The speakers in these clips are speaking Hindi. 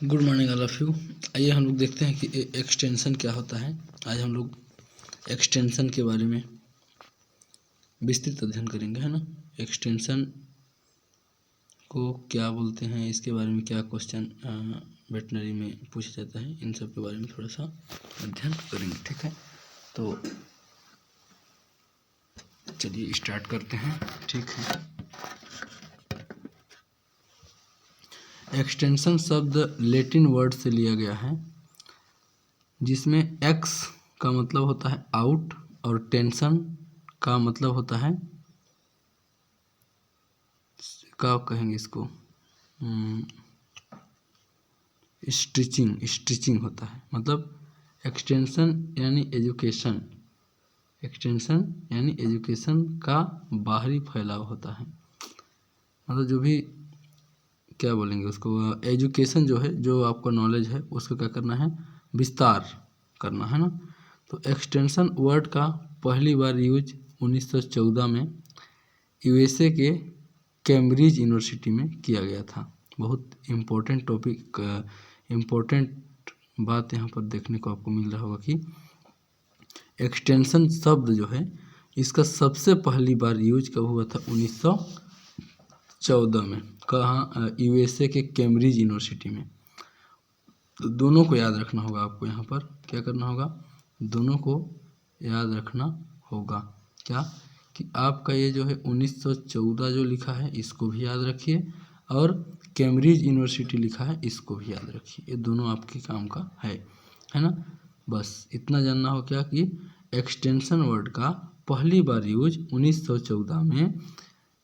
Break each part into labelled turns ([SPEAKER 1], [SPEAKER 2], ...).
[SPEAKER 1] Good morning all of you. आइए हम लोग देखते हैं कि एक्सटेंशन क्या होता है। आज हम लोग एक्सटेंशन के बारे में विस्तृत अध्ययन करेंगे, है ना। एक्सटेंशन को क्या बोलते हैं, इसके बारे में क्या क्वेश्चन वेटनरी में पूछा जाता है, इन सब के बारे में थोड़ा सा अध्ययन करेंगे, ठीक है। तो चलिए स्टार्ट करते हैं, ठीक है। एक्सटेंशन शब्द लैटिन वर्ड से लिया गया है, जिसमें एक्स का मतलब होता है आउट और टेंशन का मतलब होता है, क्या कहेंगे इसको, स्टिचिंग होता है। मतलब एक्सटेंशन यानी एजुकेशन, एक्सटेंशन यानी एजुकेशन का बाहरी फैलाव होता है। मतलब जो भी क्या बोलेंगे उसको, एजुकेशन जो है, जो आपका नॉलेज है उसको क्या करना है, विस्तार करना है ना। तो एक्सटेंशन वर्ड का पहली बार यूज 1914 में यूएसए के कैम्ब्रिज यूनिवर्सिटी में किया गया था। बहुत इम्पोर्टेंट टॉपिक, इम्पोर्टेंट बात यहाँ पर देखने को आपको मिल रहा होगा कि एक्सटेंशन शब्द जो है इसका सबसे पहली बार यूज कब हुआ था, 1914 में। कहाँ, यूएसए के कैम्ब्रिज यूनिवर्सिटी में। तो दोनों को याद रखना होगा आपको, यहाँ पर क्या करना होगा, दोनों को याद रखना होगा। क्या कि आपका ये जो है 1914 जो लिखा है इसको भी याद रखिए, और कैम्ब्रिज यूनिवर्सिटी लिखा है इसको भी याद रखिए। ये दोनों आपके काम का है ना। बस इतना जानना हो क्या कि एक्सटेंशन वर्ड का पहली बार यूज 1914 में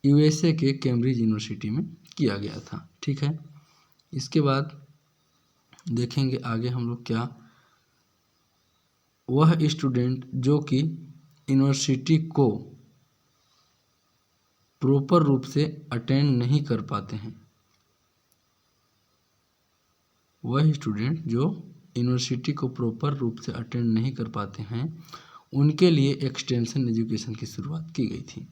[SPEAKER 1] यूएसए के कैम्ब्रिज यूनिवर्सिटी में किया गया था, ठीक है। इसके बाद देखेंगे आगे हम लोग क्या, वह स्टूडेंट जो कि यूनिवर्सिटी को प्रॉपर रूप से अटेंड नहीं कर पाते हैं, वह स्टूडेंट जो यूनिवर्सिटी को प्रॉपर रूप से अटेंड नहीं कर पाते हैं, उनके लिए एक्सटेंशन एजुकेशन की शुरुआत की गई थी।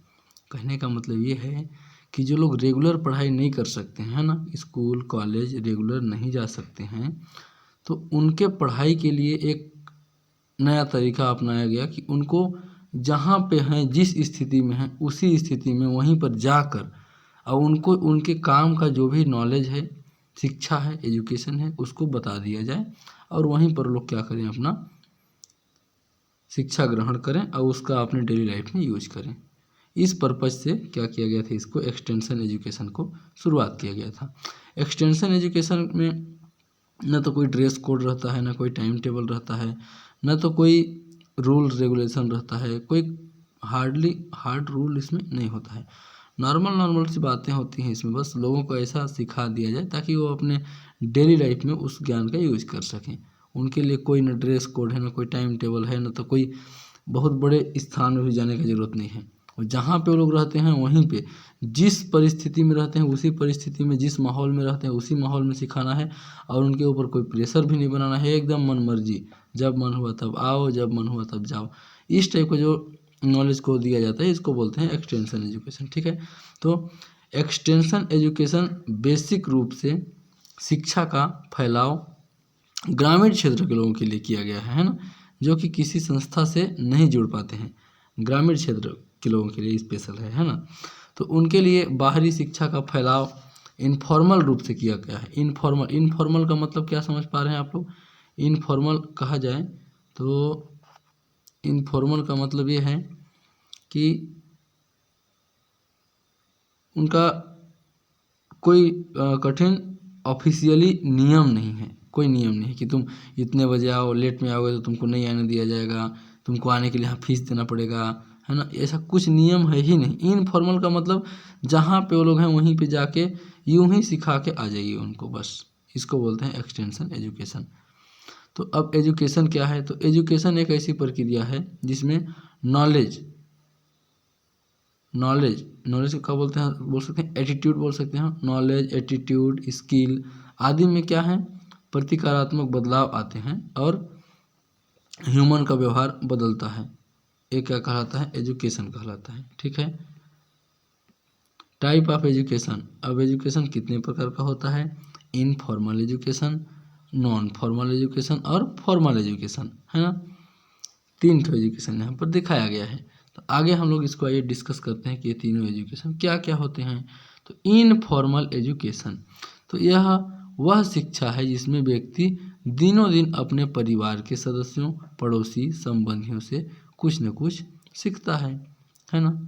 [SPEAKER 1] कहने का मतलब ये है कि जो लोग रेगुलर पढ़ाई नहीं कर सकते हैं ना, स्कूल कॉलेज रेगुलर नहीं जा सकते हैं, तो उनके पढ़ाई के लिए एक नया तरीका अपनाया गया कि उनको जहाँ पे हैं, जिस स्थिति में हैं उसी स्थिति में वहीं पर जाकर और उनको उनके काम का जो भी नॉलेज है, शिक्षा है, एजुकेशन है, उसको बता दिया जाए और वहीं पर लोग क्या करें, अपना शिक्षा ग्रहण करें और उसका अपने डेली लाइफ में यूज करें। इस पर्पज से क्या किया गया था, इसको एक्सटेंशन एजुकेशन को शुरुआत किया गया था। एक्सटेंशन एजुकेशन में न तो कोई ड्रेस कोड रहता है, न कोई टाइम टेबल रहता है, न तो कोई रूल रेगुलेशन रहता है, कोई हार्ड रूल इसमें नहीं होता है। नॉर्मल सी बातें होती हैं इसमें, बस लोगों को ऐसा सिखा दिया जाए ताकि वो अपने डेली लाइफ में उस ज्ञान का यूज कर सकें। उनके लिए कोई न ड्रेस कोड है, न कोई टाइम टेबल है, न तो कोई बहुत बड़े स्थान में भी जाने की ज़रूरत नहीं है। और जहाँ पे वो लोग रहते हैं वहीं पे जिस परिस्थिति में रहते हैं उसी परिस्थिति में, जिस माहौल में रहते हैं उसी माहौल में सिखाना है, और उनके ऊपर कोई प्रेशर भी नहीं बनाना है। एकदम मन मर्जी, जब मन हुआ तब आओ, जब मन हुआ तब जाओ। इस टाइप का जो नॉलेज को दिया जाता है इसको बोलते हैं एक्सटेंशन एजुकेशन, ठीक है। तो एक्सटेंशन एजुकेशन बेसिक रूप से शिक्षा का फैलाव ग्रामीण क्षेत्र के लोगों के लिए किया गया है ना, जो कि किसी संस्था से नहीं जुड़ पाते हैं। ग्रामीण क्षेत्र के लोगों के लिए स्पेशल है ना। तो उनके लिए बाहरी शिक्षा का फैलाव इनफॉर्मल रूप से किया गया है। इनफॉर्मल का मतलब क्या समझ पा रहे हैं आप लोग। इनफॉर्मल कहा जाए तो इनफॉर्मल का मतलब ये है कि उनका कोई कठिन ऑफिशियली नियम नहीं है, कोई नियम नहीं है कि तुम इतने बजे आओ, लेट में आओगे तो तुमको नहीं आने दिया जाएगा, तुमको आने के लिए यहाँ फीस देना पड़ेगा, है ना। ऐसा कुछ नियम है ही नहीं। इनफॉर्मल का मतलब जहाँ पे वो लोग हैं वहीं पे जाके यूं ही सिखा के आ जाइए उनको, बस इसको बोलते हैं एक्सटेंशन एजुकेशन। तो अब एजुकेशन क्या है, तो एजुकेशन एक ऐसी प्रक्रिया है जिसमें नॉलेज को क्या बोलते हैं, बोल सकते हैं एटीट्यूड बोल सकते हैं। नॉलेज, एटीट्यूड, स्किल आदि में क्या है, प्रतिकारात्मक बदलाव आते हैं और ह्यूमन का व्यवहार बदलता है। ये क्या कहलाता है, एजुकेशन कहलाता है, ठीक है। टाइप ऑफ एजुकेशन, अब एजुकेशन कितने प्रकार का होता है। Informal education, non formal education और फॉर्मल एजुकेशन, है ना। 3 ठो एजुकेशन यहाँ पर दिखाया गया है। तो आगे हम लोग इसको आइए डिस्कस करते हैं कि ये तीनों एजुकेशन क्या क्या होते हैं। तो इनफॉर्मल एजुकेशन, तो यह वह शिक्षा है जिसमें व्यक्ति दिनों दिन अपने परिवार के सदस्यों, पड़ोसी, संबंधियों से कुछ न कुछ सीखता है ना।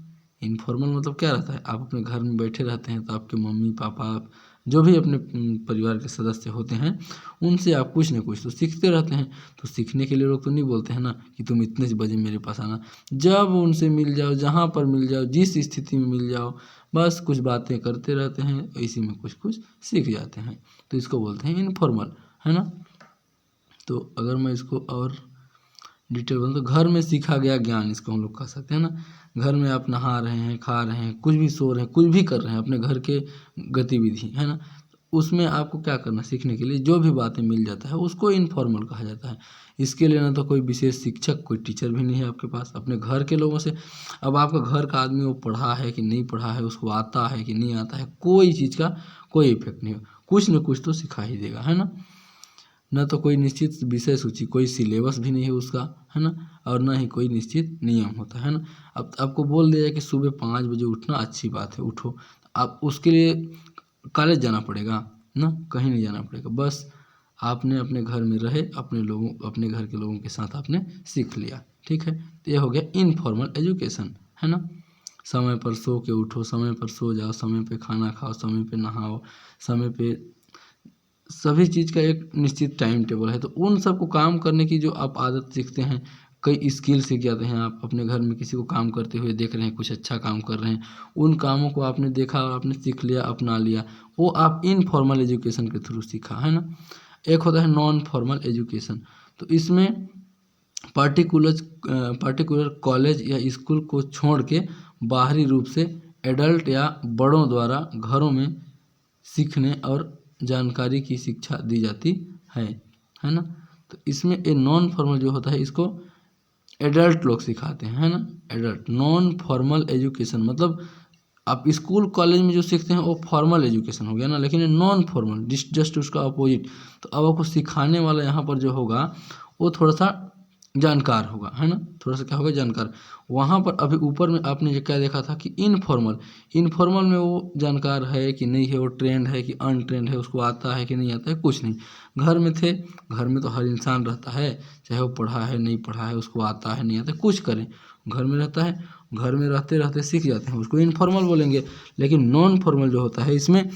[SPEAKER 1] इनफॉर्मल मतलब क्या रहता है, आप अपने घर में बैठे रहते हैं तो आपके मम्मी पापा जो भी अपने परिवार के सदस्य होते हैं उनसे आप कुछ न कुछ तो सीखते रहते हैं। तो सीखने के लिए लोग तो नहीं बोलते हैं ना कि तुम इतने बजे मेरे पास आना, जब उनसे मिल जाओ, जहाँ पर मिल जाओ, जिस स्थिति में मिल जाओ, बस कुछ बातें करते रहते हैं, इसी में कुछ कुछ सीख जाते हैं। तो इसको बोलते हैं इनफॉर्मल, है ना। तो अगर मैं इसको और डिटेल बोलूँ तो घर में सीखा गया ज्ञान इसको हम लोग कह सकते हैं ना। घर में आप नहा रहे हैं, खा रहे हैं, कुछ भी सो रहे हैं, कुछ भी कर रहे हैं अपने घर के गतिविधि, है ना। उसमें आपको क्या करना, सीखने के लिए जो भी बातें मिल जाता है उसको इनफॉर्मल कहा जाता है। इसके लिए ना तो कोई विशेष शिक्षक, कोई टीचर भी नहीं है आपके पास, अपने घर के लोगों से। अब आपका घर का आदमी वो पढ़ा है कि नहीं पढ़ा है, उसको आता है कि नहीं आता है, कोई चीज़ का कोई इफेक्ट नहीं हो, कुछ न कुछ तो सिखा ही देगा, है ना। न तो कोई निश्चित विषय सूची, कोई सिलेबस भी नहीं है उसका, है ना, और ना ही कोई निश्चित नियम होता है ना। अब आपको बोल दिया कि सुबह 5 बजे उठना, अच्छी बात है, उठो। आप उसके लिए कॉलेज जाना पड़ेगा ना, कहीं नहीं जाना पड़ेगा, बस आपने अपने घर में रहे, अपने घर के लोगों के साथ आपने सीख लिया, ठीक है। तो ये हो गया इनफॉर्मल एजुकेशन, है ना। समय पर सो के उठो, समय पर सो जाओ, समय पे खाना खाओ, समय पे नहाओ, समय पे सभी चीज़ का एक निश्चित टाइम टेबल है। तो उन सब को काम करने की जो आप आदत सीखते हैं, कई स्किल सीख जाते हैं। आप अपने घर में किसी को काम करते हुए देख रहे हैं, कुछ अच्छा काम कर रहे हैं, उन कामों को आपने देखा और आपने सीख लिया, अपना लिया, वो आप इनफॉर्मल एजुकेशन के थ्रू सीखा, है ना। एक होता है नॉन फॉर्मल एजुकेशन, तो इसमें पार्टिकुलर कॉलेज या स्कूल को छोड़ के बाहरी रूप से एडल्ट या बड़ों द्वारा घरों में सीखने और जानकारी की शिक्षा दी जाती है ना। तो इसमें ये नॉन फॉर्मल जो होता है इसको एडल्ट लोग सिखाते हैं, है ना। एडल्ट नॉन फॉर्मल एजुकेशन मतलब आप स्कूल कॉलेज में जो सीखते हैं वो फॉर्मल एजुकेशन हो गया ना, लेकिन ये नॉन फॉर्मल जस्ट उसका अपोजिट। तो अब आपको सिखाने वाला यहाँ पर जो होगा वो थोड़ा सा जानकार होगा, है ना, थोड़ा सा क्या होगा, जानकार। वहाँ पर अभी ऊपर में आपने जो क्या देखा था कि इनफॉर्मल में वो जानकार है कि नहीं है, वो ट्रेंड है कि अनट्रेंड है, उसको आता है कि नहीं आता है, कुछ नहीं। घर में थे, घर में तो हर इंसान रहता है, चाहे वो पढ़ा है नहीं पढ़ा है, उसको आता है नहीं आता है, कुछ करें, घर में रहता है, घर में रहते रहते सीख जाते हैं, उसको इनफॉर्मल बोलेंगे। लेकिन नॉन फॉर्मल जो होता है इसमें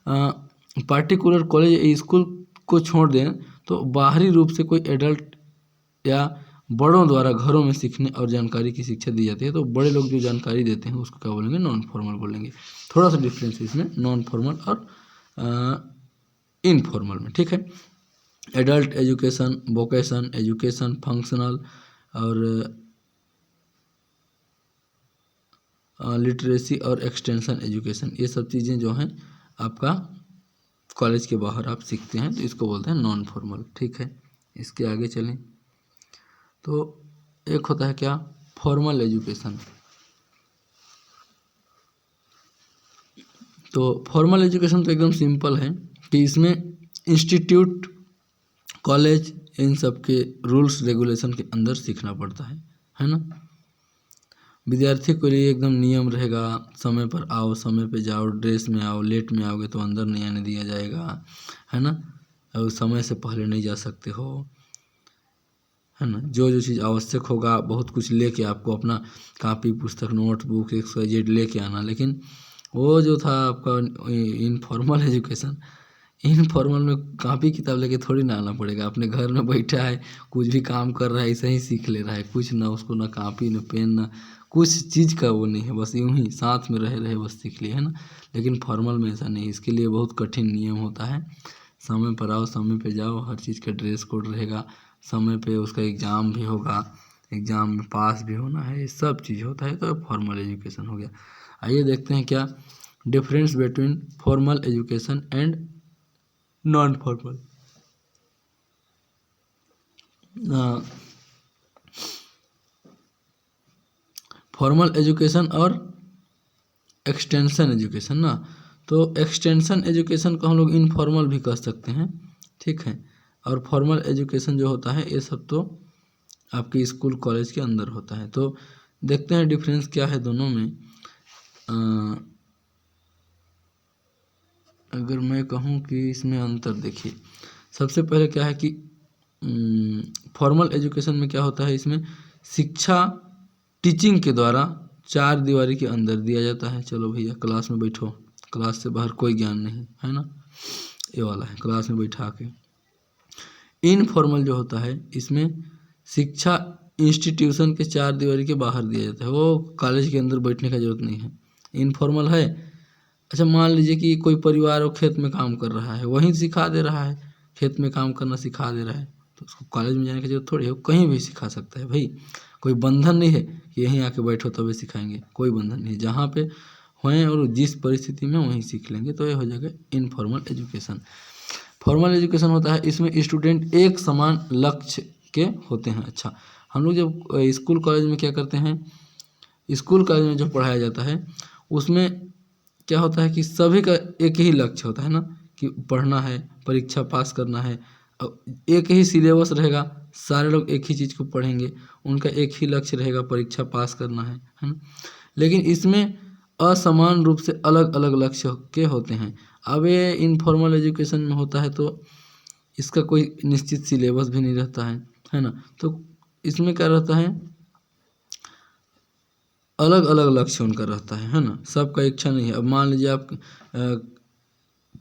[SPEAKER 1] पार्टिकुलर कॉलेज या स्कूल को छोड़ दें तो बाहरी रूप से कोई एडल्ट या बड़ों द्वारा घरों में सीखने और जानकारी की शिक्षा दी जाती है। तो बड़े लोग जो जानकारी देते हैं उसको क्या बोलेंगे, नॉन फॉर्मल बोलेंगे। थोड़ा सा डिफरेंस है इसमें नॉन फॉर्मल और इनफॉर्मल में, ठीक है। Adult education, vocation education, functional और लिटरेसी और एक्सटेंशन एजुकेशन, ये सब चीज़ें जो हैं आपका कॉलेज के बाहर आप सीखते हैं, तो इसको बोलते हैं नॉन फॉर्मल, ठीक है। इसके आगे चलें तो एक होता है क्या, फॉर्मल एजुकेशन। तो फॉर्मल एजुकेशन तो एकदम सिंपल है कि इसमें इंस्टीट्यूट, कॉलेज, इन सब के रूल्स रेगुलेशन के अंदर सीखना पड़ता है ना। विद्यार्थी के लिए एकदम नियम रहेगा, समय पर आओ, समय पे जाओ, ड्रेस में आओ, लेट में आओगे तो अंदर नहीं आने दिया जाएगा, है ना। और समय से पहले नहीं जा सकते हो, है ना। जो जो चीज़ आवश्यक होगा बहुत कुछ लेके आपको अपना कापी पुस्तक नोटबुक XYZ लेके आना। लेकिन वो जो था आपका इनफॉर्मल एजुकेशन, इनफॉर्मल में कापी किताब लेके थोड़ी ना आना पड़ेगा, अपने घर में बैठा है, कुछ भी काम कर रहा है, ऐसे ही सीख ले रहा है, कुछ ना उसको ना कापी ना पेन ना कुछ चीज़ का वो नहीं है, बस यूँ ही साथ में रहे रहे बस सीख लिए, है ना। लेकिन फॉर्मल में ऐसा नहीं, इसके लिए बहुत कठिन नियम होता है। समय पर आओ, समय पे जाओ, हर चीज़ का ड्रेस कोड रहेगा, समय पे उसका एग्ज़ाम भी होगा, एग्ज़ाम में पास भी होना है, ये सब चीज़ होता है। तो फॉर्मल एजुकेशन हो गया। आइए देखते हैं क्या difference between formal education and non formal. Formal education और एक्सटेंशन एजुकेशन ना, तो एक्सटेंशन एजुकेशन को हम लोग इनफॉर्मल भी कह सकते हैं, ठीक है। और फॉर्मल एजुकेशन जो होता है ये सब तो आपके स्कूल कॉलेज के अंदर होता है। तो देखते हैं डिफरेंस क्या है दोनों में। अगर मैं कहूँ कि इसमें अंतर देखिए, सबसे पहले क्या है कि फॉर्मल एजुकेशन में क्या होता है, इसमें शिक्षा टीचिंग के द्वारा चार दीवारी के अंदर दिया जाता है। चलो भैया क्लास में बैठो, क्लास से बाहर कोई ज्ञान नहीं, है ना, ये वाला है क्लास में बैठा के। इनफॉर्मल जो होता है इसमें शिक्षा इंस्टीट्यूशन के चार दीवारी के बाहर दिया जाता है, वो कॉलेज के अंदर बैठने का जरूरत नहीं है। इनफॉर्मल है, अच्छा मान लीजिए कि कोई परिवार वो खेत में काम कर रहा है, वहीं सिखा दे रहा है, खेत में काम करना सिखा दे रहा है, तो उसको कॉलेज में जाने की जरूरत थोड़ी है, वो कहीं भी सिखा सकता है भाई। कोई बंधन नहीं है कि यहीं आके बैठो तभी सिखाएंगे, कोई बंधन नहीं है, जहाँ पे हों और जिस परिस्थिति में वहीं सीख लेंगे। तो ये हो जाएगा इनफॉर्मल एजुकेशन। फॉर्मल एजुकेशन होता है इसमें स्टूडेंट एक समान लक्ष्य के होते हैं। अच्छा, हम लोग जब स्कूल कॉलेज में क्या करते हैं, स्कूल कॉलेज में जो पढ़ाया जाता है उसमें क्या होता है कि सभी का एक ही लक्ष्य होता है ना, कि पढ़ना है, परीक्षा पास करना है, एक ही सिलेबस रहेगा, सारे लोग एक ही चीज़ को पढ़ेंगे, उनका एक ही लक्ष्य रहेगा, परीक्षा पास करना है ना। लेकिन इसमें असमान रूप से अलग अलग लक्ष्य के होते हैं। अब ये इनफॉर्मल एजुकेशन में होता है तो इसका कोई निश्चित सिलेबस भी नहीं रहता है ना। तो इसमें क्या रहता है, अलग अलग लक्ष्य उनका रहता है ना, सबका इच्छा नहीं है। अब मान लीजिए आप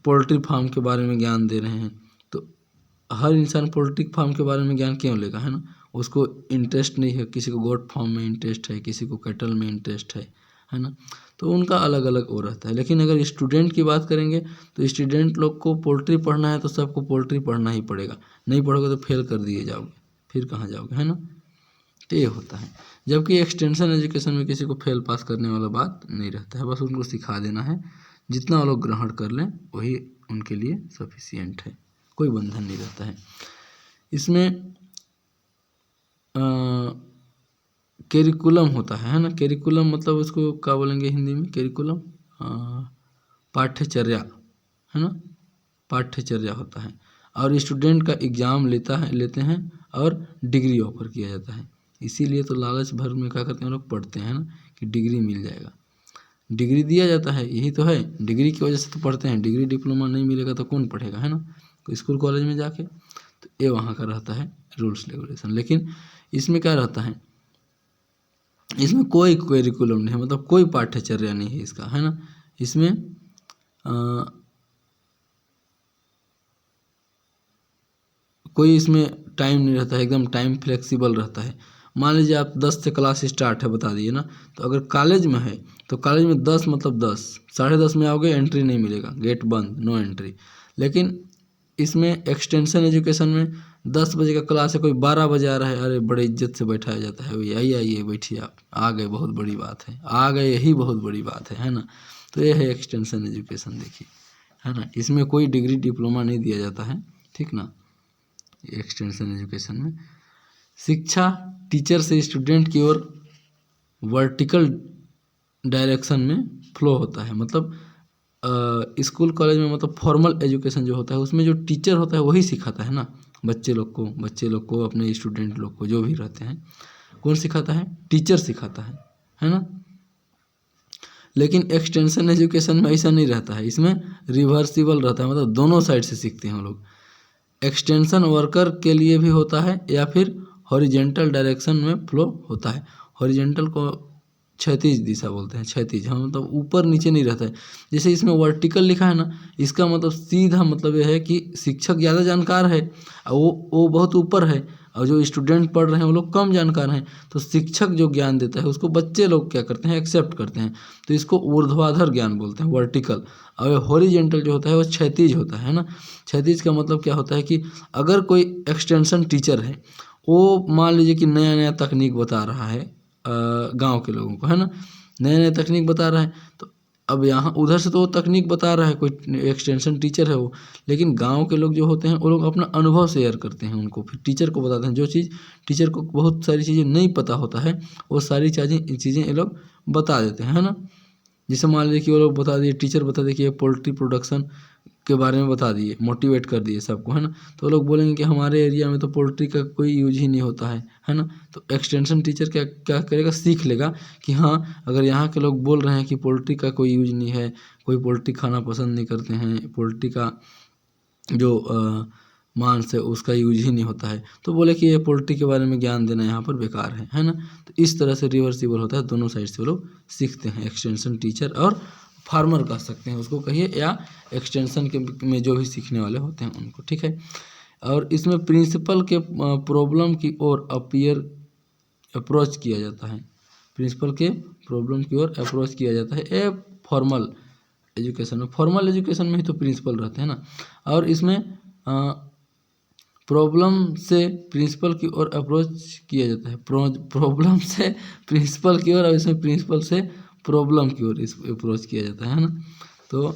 [SPEAKER 1] पोल्ट्री फार्म के बारे में ज्ञान दे रहे हैं, तो हर इंसान पोल्ट्री फार्म के बारे में ज्ञान क्यों लेगा, है ना, उसको इंटरेस्ट नहीं है, किसी को गोट फार्म में इंटरेस्ट है, किसी को कैटल में इंटरेस्ट है ना, तो उनका अलग अलग वो रहता है। लेकिन अगर स्टूडेंट की बात करेंगे तो स्टूडेंट लोग को पोल्ट्री पढ़ना है तो सबको पोल्ट्री पढ़ना ही पड़ेगा, नहीं पढ़ोगे तो फेल कर दिए जाओगे, फिर कहाँ जाओगे, है ना। तो ये होता है। जबकि एक्सटेंशन एजुकेशन में किसी को फेल पास करने वाला बात नहीं रहता है, बस उनको सिखा देना है, जितना वो लोग ग्रहण कर लें वही उनके लिए सफिशिएंट है, कोई बंधन नहीं रहता है। इसमें कैरिकुलम होता है ना, कैरिकुलम मतलब उसको क्या बोलेंगे हिंदी में, कैरिकुलम पाठ्यचर्या, है ना, पाठ्यचर्या होता है। और स्टूडेंट का एग्ज़ाम लेते हैं और डिग्री ऑफर किया जाता है। इसीलिए तो लालच भर में क्या करते हैं लोग, पढ़ते हैं ना, कि डिग्री मिल जाएगा, डिग्री दिया जाता है, यही तो है, डिग्री की वजह से तो पढ़ते हैं। डिग्री डिप्लोमा नहीं मिलेगा तो कौन पढ़ेगा, है ना, तो स्कूल कॉलेज में जाके। तो ये वहाँ का रहता है रूल्स रेगुलेशन। लेकिन इसमें क्या रहता है, इसमें कोई करिकुलम नहीं है, मतलब कोई पाठ्यचर्या नहीं है इसका, है ना। इसमें कोई इसमें टाइम नहीं रहता है, एकदम टाइम फ्लेक्सिबल रहता है। मान लीजिए आप 10 से क्लास स्टार्ट है बता दिए ना, तो अगर कॉलेज में है तो कॉलेज में 10 मतलब 10, 10:30 में आओगे एंट्री नहीं मिलेगा, गेट बंद, नो एंट्री। लेकिन इसमें एक्सटेंशन एजुकेशन में 10 बजे का क्लास है, कोई 12 बजे आ रहा है, अरे बड़े इज्जत से बैठाया जाता है, भाई आइए आइए बैठिए, आप आ गए बहुत बड़ी बात है, आ गए यही बहुत बड़ी बात है ना। तो ये है एक्सटेंशन एजुकेशन, देखिए, है ना। इसमें कोई डिग्री डिप्लोमा नहीं दिया जाता है, ठीक ना। एक्सटेंशन एजुकेशन में शिक्षा टीचर से स्टूडेंट की ओर वर्टिकल डायरेक्शन में फ्लो होता है। मतलब स्कूल कॉलेज में मतलब फॉर्मल एजुकेशन जो होता है उसमें जो टीचर होता है वही सिखाता है ना, बच्चे लोग को अपने स्टूडेंट लोग को जो भी रहते हैं, कौन सिखाता है, टीचर सिखाता है ना। लेकिन एक्सटेंशन एजुकेशन में ऐसा नहीं रहता है, इसमें रिवर्सिबल रहता है, मतलब दोनों साइड से सीखते हैं हम लोग। एक्सटेंशन वर्कर के लिए भी होता है या फिर हॉरिजेंटल डायरेक्शन में फ्लो होता है। हॉरिजेंटल को क्षैतिज दिशा बोलते हैं, क्षैतिज, हाँ, मतलब ऊपर नीचे नहीं रहता है। जैसे इसमें वर्टिकल लिखा है ना, इसका मतलब सीधा मतलब यह है कि शिक्षक ज़्यादा जानकार है और वो बहुत ऊपर है, और जो स्टूडेंट पढ़ रहे हैं वो लोग कम जानकार हैं। तो शिक्षक जो ज्ञान देता है उसको बच्चे लोग क्या करते हैं, एक्सेप्ट करते हैं, तो इसको ऊर्ध्वाधर ज्ञान बोलते हैं, वर्टिकल। और हॉरिजेंटल जो होता है वो क्षैतिज होता है ना। क्षैतिज का मतलब क्या होता है कि अगर कोई एक्सटेंशन टीचर है, वो मान लीजिए कि नया नया तकनीक बता रहा है गांव के लोगों को, है ना, नया नया तकनीक बता रहा है, तो अब यहाँ उधर से तो वो तकनीक बता रहा है, कोई एक्सटेंशन टीचर है वो, लेकिन गांव के लोग जो होते हैं वो लोग अपना अनुभव शेयर करते हैं, उनको फिर टीचर को बताते हैं। जो चीज़ टीचर को बहुत सारी चीज़ें नहीं पता होता है वो सारी चीज़ें ये लोग बता देते हैं, है ना। जैसे मान लीजिए कि वो लोग बता दिए, टीचर बता दिए कि ये पोल्ट्री प्रोडक्शन के बारे में बता दिए, मोटिवेट कर दिए सबको, है ना। तो लोग बोलेंगे कि हमारे एरिया में तो पोल्ट्री का कोई यूज ही नहीं होता है ना। तो एक्सटेंशन टीचर क्या क्या करेगा, सीख लेगा कि हाँ अगर यहाँ के लोग बोल रहे हैं कि पोल्ट्री का कोई यूज नहीं है, कोई पोल्ट्री खाना पसंद नहीं करते हैं, पोल्ट्री का जो मांस है उसका यूज ही नहीं होता है, तो बोले कि ये पोल्ट्री के बारे में ज्ञान देना यहाँ पर बेकार है ना। तो इस तरह से रिवर्सिबल होता है, दोनों साइड से वो लोग सीखते हैं, एक्सटेंशन टीचर और फार्मर कह सकते हैं उसको कहिए, या एक्सटेंशन के में जो भी सीखने वाले होते हैं उनको, ठीक है। और इसमें प्रिंसिपल के प्रॉब्लम की ओर अप्रोच किया जाता है, प्रिंसिपल के प्रॉब्लम की ओर अप्रोच किया जाता है। ए फॉर्मल एजुकेशन में, फॉर्मल एजुकेशन में ही तो प्रिंसिपल रहते हैं ना। और इसमें प्रॉब्लम से प्रिंसिपल की ओर अप्रोच किया जाता है, प्रॉब्लम से प्रिंसिपल की ओर, और इसमें प्रिंसिपल से प्रॉब्लम की ओर अप्रोच किया जाता है ना। तो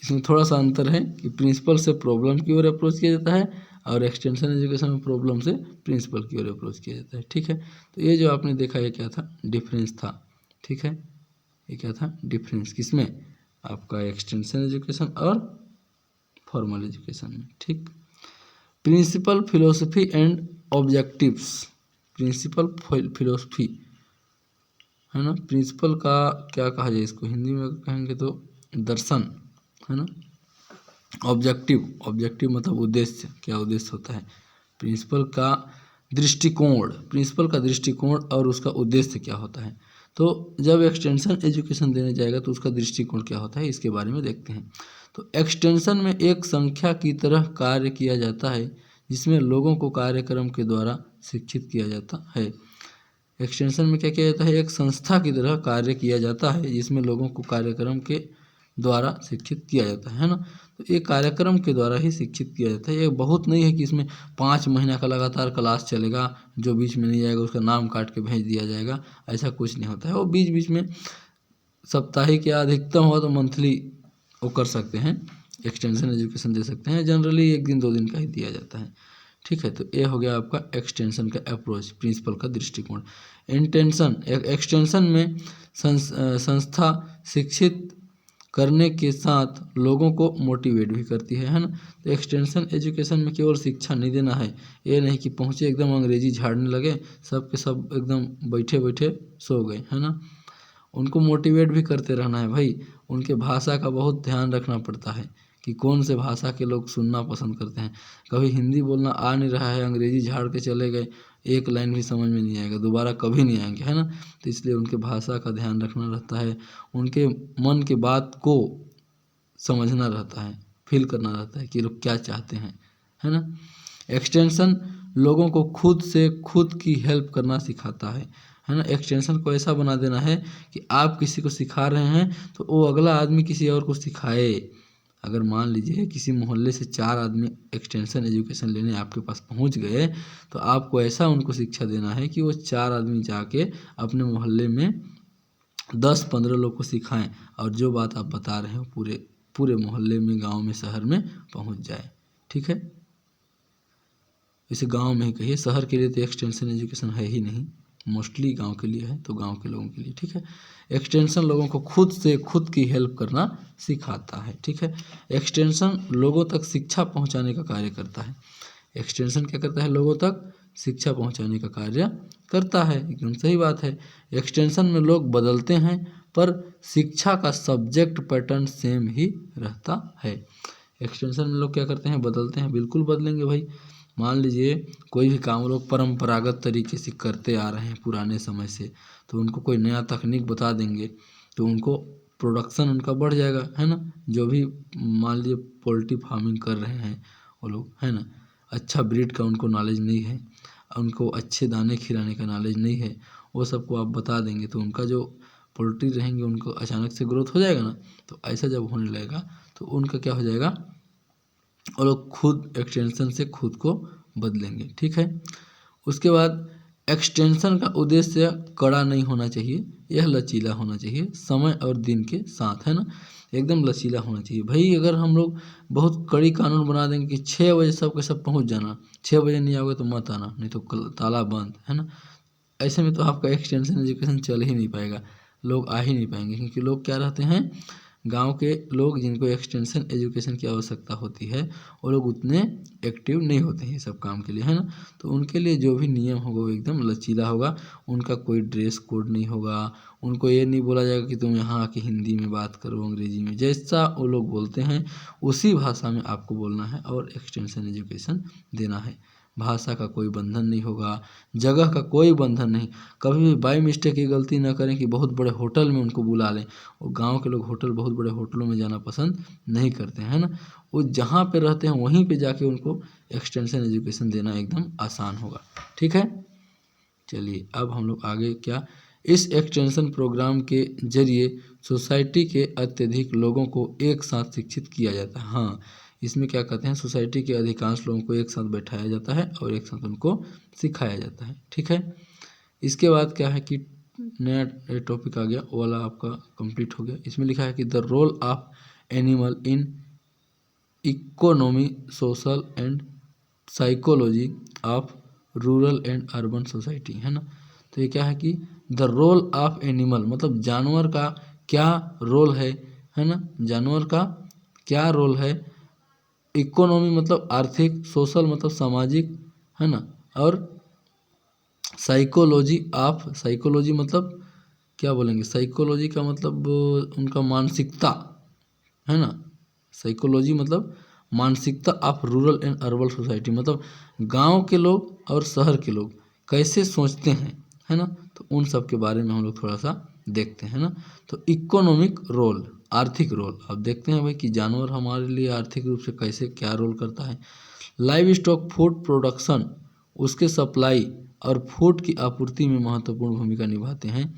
[SPEAKER 1] इसमें थोड़ा सा अंतर है कि प्रिंसिपल से प्रॉब्लम की ओर अप्रोच किया जाता है, और एक्सटेंशन एजुकेशन में प्रॉब्लम से प्रिंसिपल की ओर अप्रोच किया जाता है, ठीक है। तो ये जो आपने देखा ये क्या था, डिफरेंस था, ठीक है। ये क्या था, डिफरेंस, किसमें, आपका एक्सटेंशन एजुकेशन और फॉर्मल एजुकेशन में, ठीक। Principle philosophy and objectives, principle philosophy है ना, प्रिंसिपल का क्या कहा जाए इसको, हिंदी में कहेंगे तो दर्शन, है ना। ऑब्जेक्टिव मतलब उद्देश्य, क्या उद्देश्य होता है, प्रिंसिपल का दृष्टिकोण, प्रिंसिपल का दृष्टिकोण और उसका उद्देश्य क्या होता है। तो जब एक्सटेंशन एजुकेशन देने जाएगा तो उसका दृष्टिकोण क्या होता है, इसके बारे में देखते हैं। तो एक्सटेंशन में एक संख्या की तरह कार्य किया जाता है जिसमें लोगों को कार्यक्रम के द्वारा शिक्षित किया जाता है। एक्सटेंशन में क्या किया जाता है, एक संस्था की तरह कार्य किया जाता है जिसमें लोगों को कार्यक्रम के द्वारा शिक्षित किया जाता है ना। तो ये कार्यक्रम के द्वारा ही शिक्षित किया जाता है, ये बहुत नहीं है कि इसमें 5 महीना का लगातार क्लास चलेगा, जो बीच में नहीं जाएगा उसका नाम काट के भेज दिया जाएगा, ऐसा कुछ नहीं होता है। वो बीच बीच में साप्ताहिक या अधिकतम हो तो मंथली वो कर सकते हैं, एक्सटेंशन एजुकेशन दे सकते हैं, जनरली 1 दिन 2 दिन का ही दिया जाता है, ठीक है। तो ये हो गया आपका एक्सटेंशन का अप्रोच, प्रिंसिपल का दृष्टिकोण। इंटेंशन, एक्सटेंशन में संस्था शिक्षित करने के साथ लोगों को मोटिवेट भी करती है ना। तो एक्सटेंशन एजुकेशन में केवल शिक्षा नहीं देना है, ये नहीं कि पहुँचे एकदम अंग्रेजी झाड़ने लगे, सब के सब एकदम बैठे बैठे सो गए, है ना। उनको मोटिवेट भी करते रहना है भाई, उनके भाषा का बहुत ध्यान रखना पड़ता है कि कौन से भाषा के लोग सुनना पसंद करते हैं। कभी हिंदी बोलना आ नहीं रहा है, अंग्रेजी झाड़ के चले गए, एक लाइन भी समझ में नहीं आएगा, दोबारा कभी नहीं आएंगे, है ना। तो इसलिए उनके भाषा का ध्यान रखना रहता है, उनके मन के बात को समझना रहता है, फील करना रहता है कि लोग क्या चाहते हैं, है ना। एक्सटेंशन लोगों को खुद से खुद की हेल्प करना सिखाता है ना। एक्सटेंशन को ऐसा बना देना है कि आप किसी को सिखा रहे हैं तो वो अगला आदमी किसी और को सिखाए। अगर मान लीजिए किसी मोहल्ले से 4 आदमी एक्सटेंशन एजुकेशन लेने आपके पास पहुंच गए, तो आपको ऐसा उनको शिक्षा देना है कि वो 4 आदमी जाके अपने मोहल्ले में 10-15 लोग को सिखाएं, और जो बात आप बता रहे हो पूरे पूरे मोहल्ले में, गांव में, शहर में पहुंच जाए, ठीक है। इसे गांव में ही कहिए, शहर के लिए तो एक्सटेंशन एजुकेशन है ही नहीं, मोस्टली गांव के लिए है, तो गांव के लोगों के लिए, ठीक है। एक्सटेंशन लोगों को खुद से खुद की हेल्प करना सिखाता है, ठीक है। एक्सटेंशन लोगों तक शिक्षा पहुंचाने का कार्य करता है। एक्सटेंशन क्या करता है, लोगों तक शिक्षा पहुंचाने का कार्य करता है, एकदम सही बात है। एक्सटेंशन में लोग बदलते हैं पर शिक्षा का सब्जेक्ट पैटर्न सेम ही रहता है। एक्सटेंशन में लोग क्या करते हैं, बदलते हैं, बिल्कुल बदलेंगे भाई। मान लीजिए कोई भी काम लोग परंपरागत तरीके से करते आ रहे हैं पुराने समय से, तो उनको कोई नया तकनीक बता देंगे तो उनको प्रोडक्शन उनका बढ़ जाएगा, है ना। जो भी मान लीजिए पोल्ट्री फार्मिंग कर रहे हैं वो लोग, है ना, अच्छा ब्रीड का उनको नॉलेज नहीं है, उनको अच्छे दाने खिलाने का नॉलेज नहीं है, वो सबको आप बता देंगे तो उनका जो पोल्ट्री रहेंगे उनको अचानक से ग्रोथ हो जाएगा ना। तो ऐसा जब होने लगेगा तो उनका क्या हो जाएगा, वो लोग खुद एक्सटेंशन से खुद को बदलेंगे, ठीक है। उसके बाद एक्सटेंशन का उद्देश्य कड़ा नहीं होना चाहिए, यह लचीला होना चाहिए, समय और दिन के साथ, है ना, एकदम लचीला होना चाहिए भाई। अगर हम लोग बहुत कड़ी कानून बना देंगे कि 6 बजे सब के सब पहुंच जाना, 6 बजे नहीं आओगे तो मत आना, नहीं तो ताला बंद, है ना, ऐसे में तो आपका एक्सटेंशन एजुकेशन चल ही नहीं पाएगा, लोग आ ही नहीं पाएंगे, क्योंकि लोग क्या रहते हैं, गांव के लोग जिनको एक्सटेंशन एजुकेशन की आवश्यकता होती है वो लोग उतने एक्टिव नहीं होते हैं ये सब काम के लिए, है ना। तो उनके लिए जो भी नियम होगा वो एकदम लचीला होगा, उनका कोई ड्रेस कोड नहीं होगा, उनको ये नहीं बोला जाएगा कि तुम यहाँ आके हिंदी में बात करो, अंग्रेजी में, जैसा वो लोग बोलते हैं उसी भाषा में आपको बोलना है और एक्सटेंशन एजुकेशन देना है। भाषा का कोई बंधन नहीं होगा, जगह का कोई बंधन नहीं। कभी भी बाई मिस्टेक ये गलती ना करें कि बहुत बड़े होटल में उनको बुला लें। और गांव के लोग होटल, बहुत बड़े होटलों में जाना पसंद नहीं करते हैं, है ना। वो जहाँ पे रहते हैं वहीं पे जाके उनको एक्सटेंशन एजुकेशन देना एकदम आसान होगा, ठीक है। चलिए अब हम लोग आगे क्या, इस एक्सटेंशन प्रोग्राम के जरिए सोसाइटी के अत्यधिक लोगों को एक साथ शिक्षित किया जाता है। हाँ, इसमें क्या कहते हैं, सोसाइटी के अधिकांश लोगों को एक साथ बैठाया जाता है और एक साथ उनको सिखाया जाता है, ठीक है। इसके बाद क्या है कि नया टॉपिक आ गया, वो वाला आपका कंप्लीट हो गया। इसमें लिखा है कि the role of animal in economy, social and psychology of rural and urban society, है ना। तो ये क्या है कि द रोल ऑफ एनिमल मतलब जानवर का क्या रोल है ना, जानवर का क्या रोल है, इकोनॉमी मतलब आर्थिक, सोशल मतलब सामाजिक, है ना, और साइकोलॉजी ऑफ, साइकोलॉजी मतलब क्या बोलेंगे, साइकोलॉजी का मतलब उनका मानसिकता, है ना। साइकोलॉजी मतलब मानसिकता of rural and urban society, मतलब गांव के लोग और शहर के लोग कैसे सोचते हैं, है ना। तो उन सब के बारे में हम लोग थोड़ा सा देखते हैं ना। तो इकोनॉमिक रोल, आर्थिक रोल, अब देखते हैं भाई कि जानवर हमारे लिए आर्थिक रूप से कैसे क्या रोल करता है। लाइव स्टॉक फूड प्रोडक्शन, उसके सप्लाई और फूड की आपूर्ति में महत्वपूर्ण भूमिका निभाते हैं।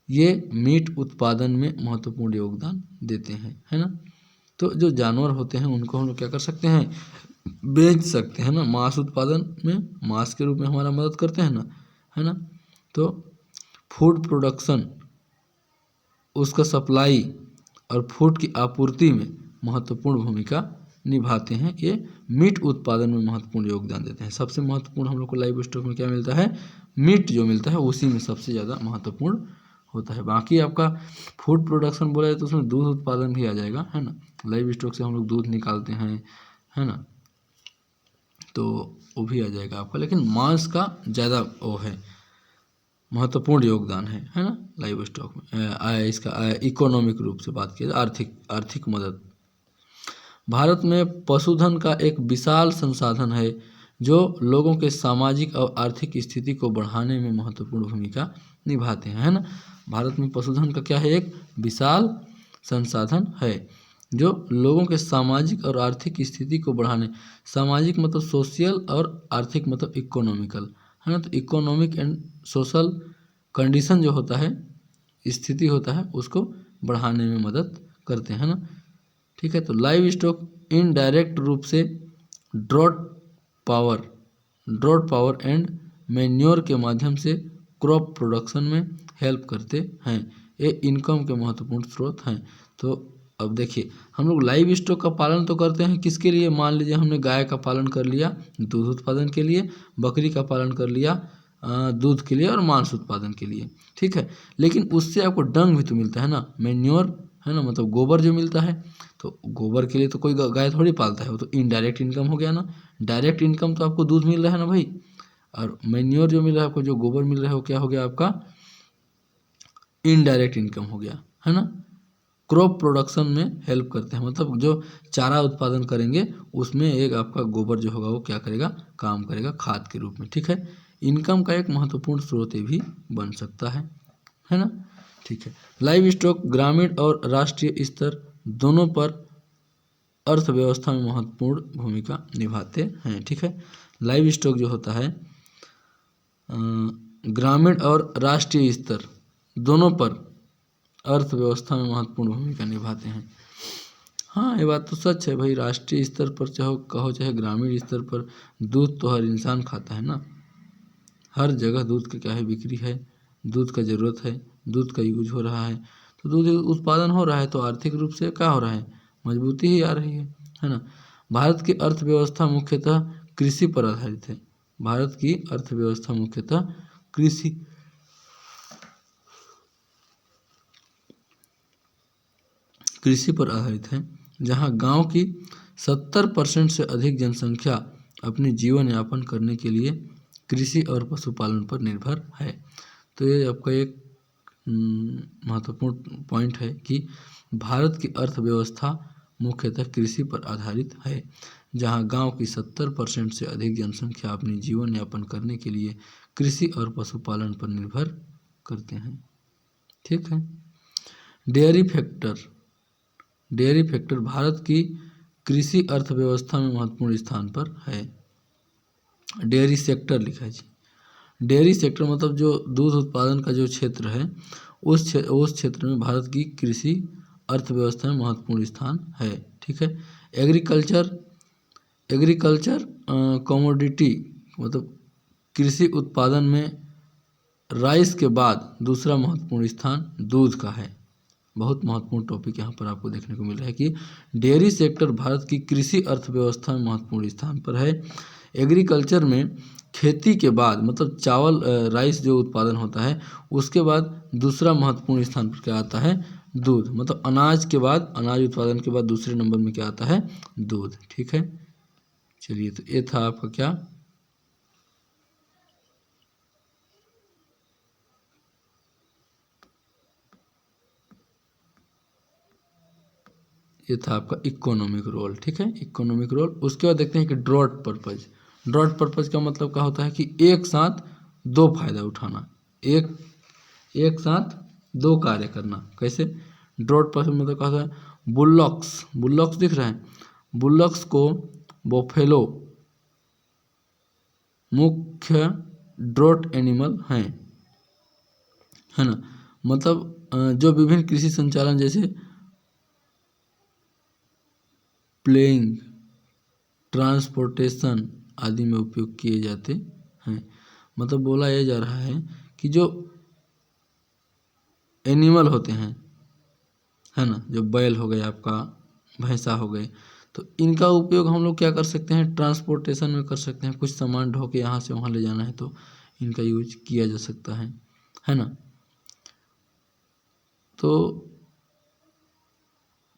[SPEAKER 1] ये मीट उत्पादन में महत्वपूर्ण योगदान देते हैं, है ना। तो जो जानवर होते हैं उनको हम लोग क्या कर सकते हैं, बेच सकते हैं ना, मांस उत्पादन में, मांस के रूप में हमारा मदद करते हैं ना, है ना। तो फूड प्रोडक्शन, उसका सप्लाई और फूड की आपूर्ति में महत्वपूर्ण भूमिका निभाते हैं। ये मीट उत्पादन में महत्वपूर्ण योगदान देते हैं। सबसे महत्वपूर्ण हम लोग को लाइव स्टॉक में क्या मिलता है, मीट जो मिलता है उसी में सबसे ज़्यादा महत्वपूर्ण होता है। बाकी आपका फूड प्रोडक्शन बोला जाए तो उसमें दूध उत्पादन भी आ जाएगा, है ना। लाइव स्टॉक से हम लोग दूध निकालते हैं, है ना, तो वो भी आ जाएगा आपका, लेकिन मांस का ज़्यादा वो है, महत्वपूर्ण योगदान है ना लाइव स्टॉक में। इसका इकोनॉमिक रूप से बात किया, आर्थिक मदद। भारत में पशुधन का एक विशाल संसाधन है जो लोगों के सामाजिक और आर्थिक स्थिति को बढ़ाने में महत्वपूर्ण भूमिका निभाते हैं, है ना। भारत में पशुधन का क्या है, एक विशाल संसाधन है जो लोगों के सामाजिक और आर्थिक स्थिति को बढ़ाने, सामाजिक मतलब सोशल और आर्थिक मतलब इकोनॉमिकल, है ना। तो इकोनॉमिक एंड सोशल कंडीशन जो होता है, स्थिति होता है, उसको बढ़ाने में मदद करते हैं ना, ठीक है। तो लाइव स्टॉक इनडायरेक्ट रूप से ड्रॉट पावर एंड मैन्योर के माध्यम से क्रॉप प्रोडक्शन में हेल्प करते हैं। ये इनकम के महत्वपूर्ण स्रोत हैं। तो अब देखिए, हम लोग लाइव स्टॉक का पालन तो करते हैं किसके लिए, मान लीजिए हमने गाय का पालन कर लिया दूध उत्पादन के लिए, बकरी का पालन कर लिया दूध के लिए और मांस उत्पादन के लिए, ठीक है। लेकिन उससे आपको डंग भी तो मिलता है ना, मैन्योर, है ना, मतलब गोबर जो मिलता है। तो गोबर के लिए तो कोई गाय थोड़ी पालता है, वो तो इनडायरेक्ट इनकम हो गया ना। डायरेक्ट इनकम तो आपको दूध मिल रहा है ना भाई, और मैन्योर जो मिल रहा है आपको, जो गोबर मिल रहा है वो क्या हो गया आपका, इनडायरेक्ट इनकम हो गया, है ना। क्रॉप प्रोडक्शन में हेल्प करते हैं, मतलब जो चारा उत्पादन करेंगे उसमें एक आपका गोबर जो होगा वो क्या करेगा, काम करेगा खाद के रूप में, ठीक है। इनकम का एक महत्वपूर्ण स्रोत भी बन सकता है ना, ठीक है। लाइव स्टॉक ग्रामीण और राष्ट्रीय स्तर दोनों पर अर्थव्यवस्था में महत्वपूर्ण भूमिका निभाते हैं, ठीक है। लाइव स्टॉक जो होता है ग्रामीण और राष्ट्रीय स्तर दोनों पर अर्थव्यवस्था में महत्वपूर्ण भूमिका निभाते हैं। हाँ, ये बात तो सच है भाई, राष्ट्रीय स्तर पर चाहे कहो चाहे ग्रामीण स्तर पर दूध तो हर इंसान खाता है ना। हर जगह दूध की क्या है, बिक्री है, दूध का ज़रूरत है, दूध का यूज हो रहा है, तो दूध उत्पादन हो रहा है, तो आर्थिक रूप से क्या हो रहा है, मजबूती ही आ रही है ना। भारत की अर्थव्यवस्था मुख्यतः कृषि पर आधारित है। भारत की अर्थव्यवस्था मुख्यतः कृषि पर आधारित है, जहां गांव की 70% से अधिक जनसंख्या अपनी जीवन यापन करने के लिए कृषि और पशुपालन पर निर्भर है। तो ये आपका एक महत्वपूर्ण पॉइंट है कि भारत की अर्थव्यवस्था मुख्यतः कृषि पर आधारित है, जहां गांव की 70% से अधिक जनसंख्या अपनी जीवन यापन करने के लिए कृषि और पशुपालन पर निर्भर करते हैं। ठीक है। डेयरी फैक्टर भारत की कृषि अर्थव्यवस्था में महत्वपूर्ण स्थान पर है। डेयरी सेक्टर लिखा है जी। डेयरी सेक्टर मतलब जो दूध उत्पादन का जो क्षेत्र है, उस क्षेत्र में भारत की कृषि अर्थव्यवस्था में महत्वपूर्ण स्थान है। ठीक है। एग्रीकल्चर कमोडिटी मतलब कृषि उत्पादन में राइस के बाद दूसरा महत्वपूर्ण स्थान दूध का है। बहुत महत्वपूर्ण टॉपिक यहाँ पर आपको देखने को मिल रहा है कि डेयरी सेक्टर भारत की कृषि अर्थव्यवस्था में महत्वपूर्ण स्थान पर है। एग्रीकल्चर में खेती के बाद मतलब चावल राइस जो उत्पादन होता है, उसके बाद दूसरा महत्वपूर्ण स्थान पर क्या आता है? दूध। मतलब अनाज उत्पादन के बाद दूसरे नंबर में क्या आता है? दूध। ठीक है। चलिए, तो ये था आपका क्या, ये था आपका इकोनॉमिक रोल। ठीक है, इकोनॉमिक रोल। उसके बाद देखते हैं कि ड्रॉट पर्पज का मतलब क्या होता है कि एक साथ दो फायदा उठाना, एक साथ दो कार्य करना। कैसे? ड्रॉट पर्पज मतलब क्या होता है? बुल्लॉक्स दिख रहा है, बुल्लॉक्स को बोफेलो मुख्य ड्रॉट एनिमल हैं, है ना। मतलब जो विभिन्न कृषि संचालन जैसे प्लेइंग, ट्रांसपोर्टेशन आदि में उपयोग किए जाते हैं। मतलब बोला यह जा रहा है कि जो एनिमल होते हैं, है ना, जो बैल हो गए, आपका भैंसा हो गए, तो इनका उपयोग हम लोग क्या कर सकते हैं? ट्रांसपोर्टेशन में कर सकते हैं। कुछ सामान ढो के यहाँ से वहाँ ले जाना है तो इनका यूज किया जा सकता है ना। तो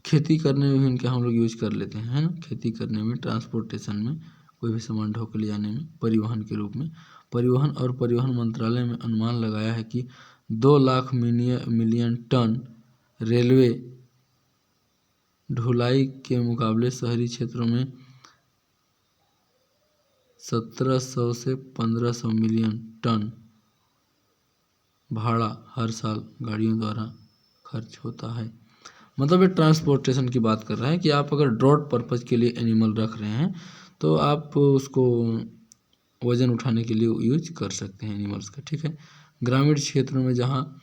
[SPEAKER 1] खेती करने में भी इनका हम लोग यूज कर लेते हैं, है ना। खेती करने में, ट्रांसपोर्टेशन में, कोई भी सामान ढो के ले जाने में, परिवहन के रूप में। परिवहन मंत्रालय में अनुमान लगाया है कि 2 लाख मिलियन टन रेलवे ढुलाई के मुकाबले शहरी क्षेत्रों में 1700 से 1500 मिलियन टन भाड़ा हर साल गाड़ियों द्वारा खर्च होता है। मतलब ये ट्रांसपोर्टेशन की बात कर रहा है कि आप अगर ड्रॉट पर्पज के लिए एनिमल रख रहे हैं तो आप उसको वजन उठाने के लिए यूज कर सकते हैं एनिमल्स का। ठीक है। ग्रामीण क्षेत्रों में जहाँ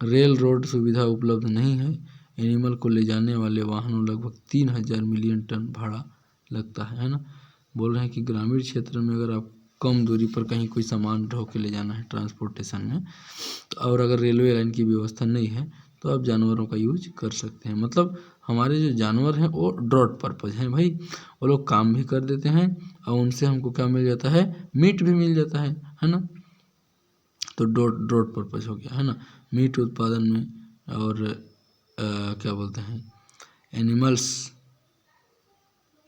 [SPEAKER 1] रेल रोड सुविधा उपलब्ध नहीं है, एनिमल को ले जाने वाले वाहनों लगभग 3000 मिलियन टन भाड़ा लगता है ना। बोल रहे हैं कि ग्रामीण क्षेत्र में अगर आप कम दूरी पर कहीं कोई सामान ढो के ले जाना है ट्रांसपोर्टेशन में, तो और अगर रेलवे लाइन की व्यवस्था नहीं है तो आप जानवरों का यूज कर सकते हैं। मतलब हमारे जो जानवर हैं वो ड्रॉट पर्पज हैं भाई, वो लोग काम भी कर देते हैं और उनसे हमको क्या मिल जाता है? मीट भी मिल जाता है ना। तो ड्रॉट पर्पज हो गया, है ना। मीट उत्पादन में और क्या बोलते हैं,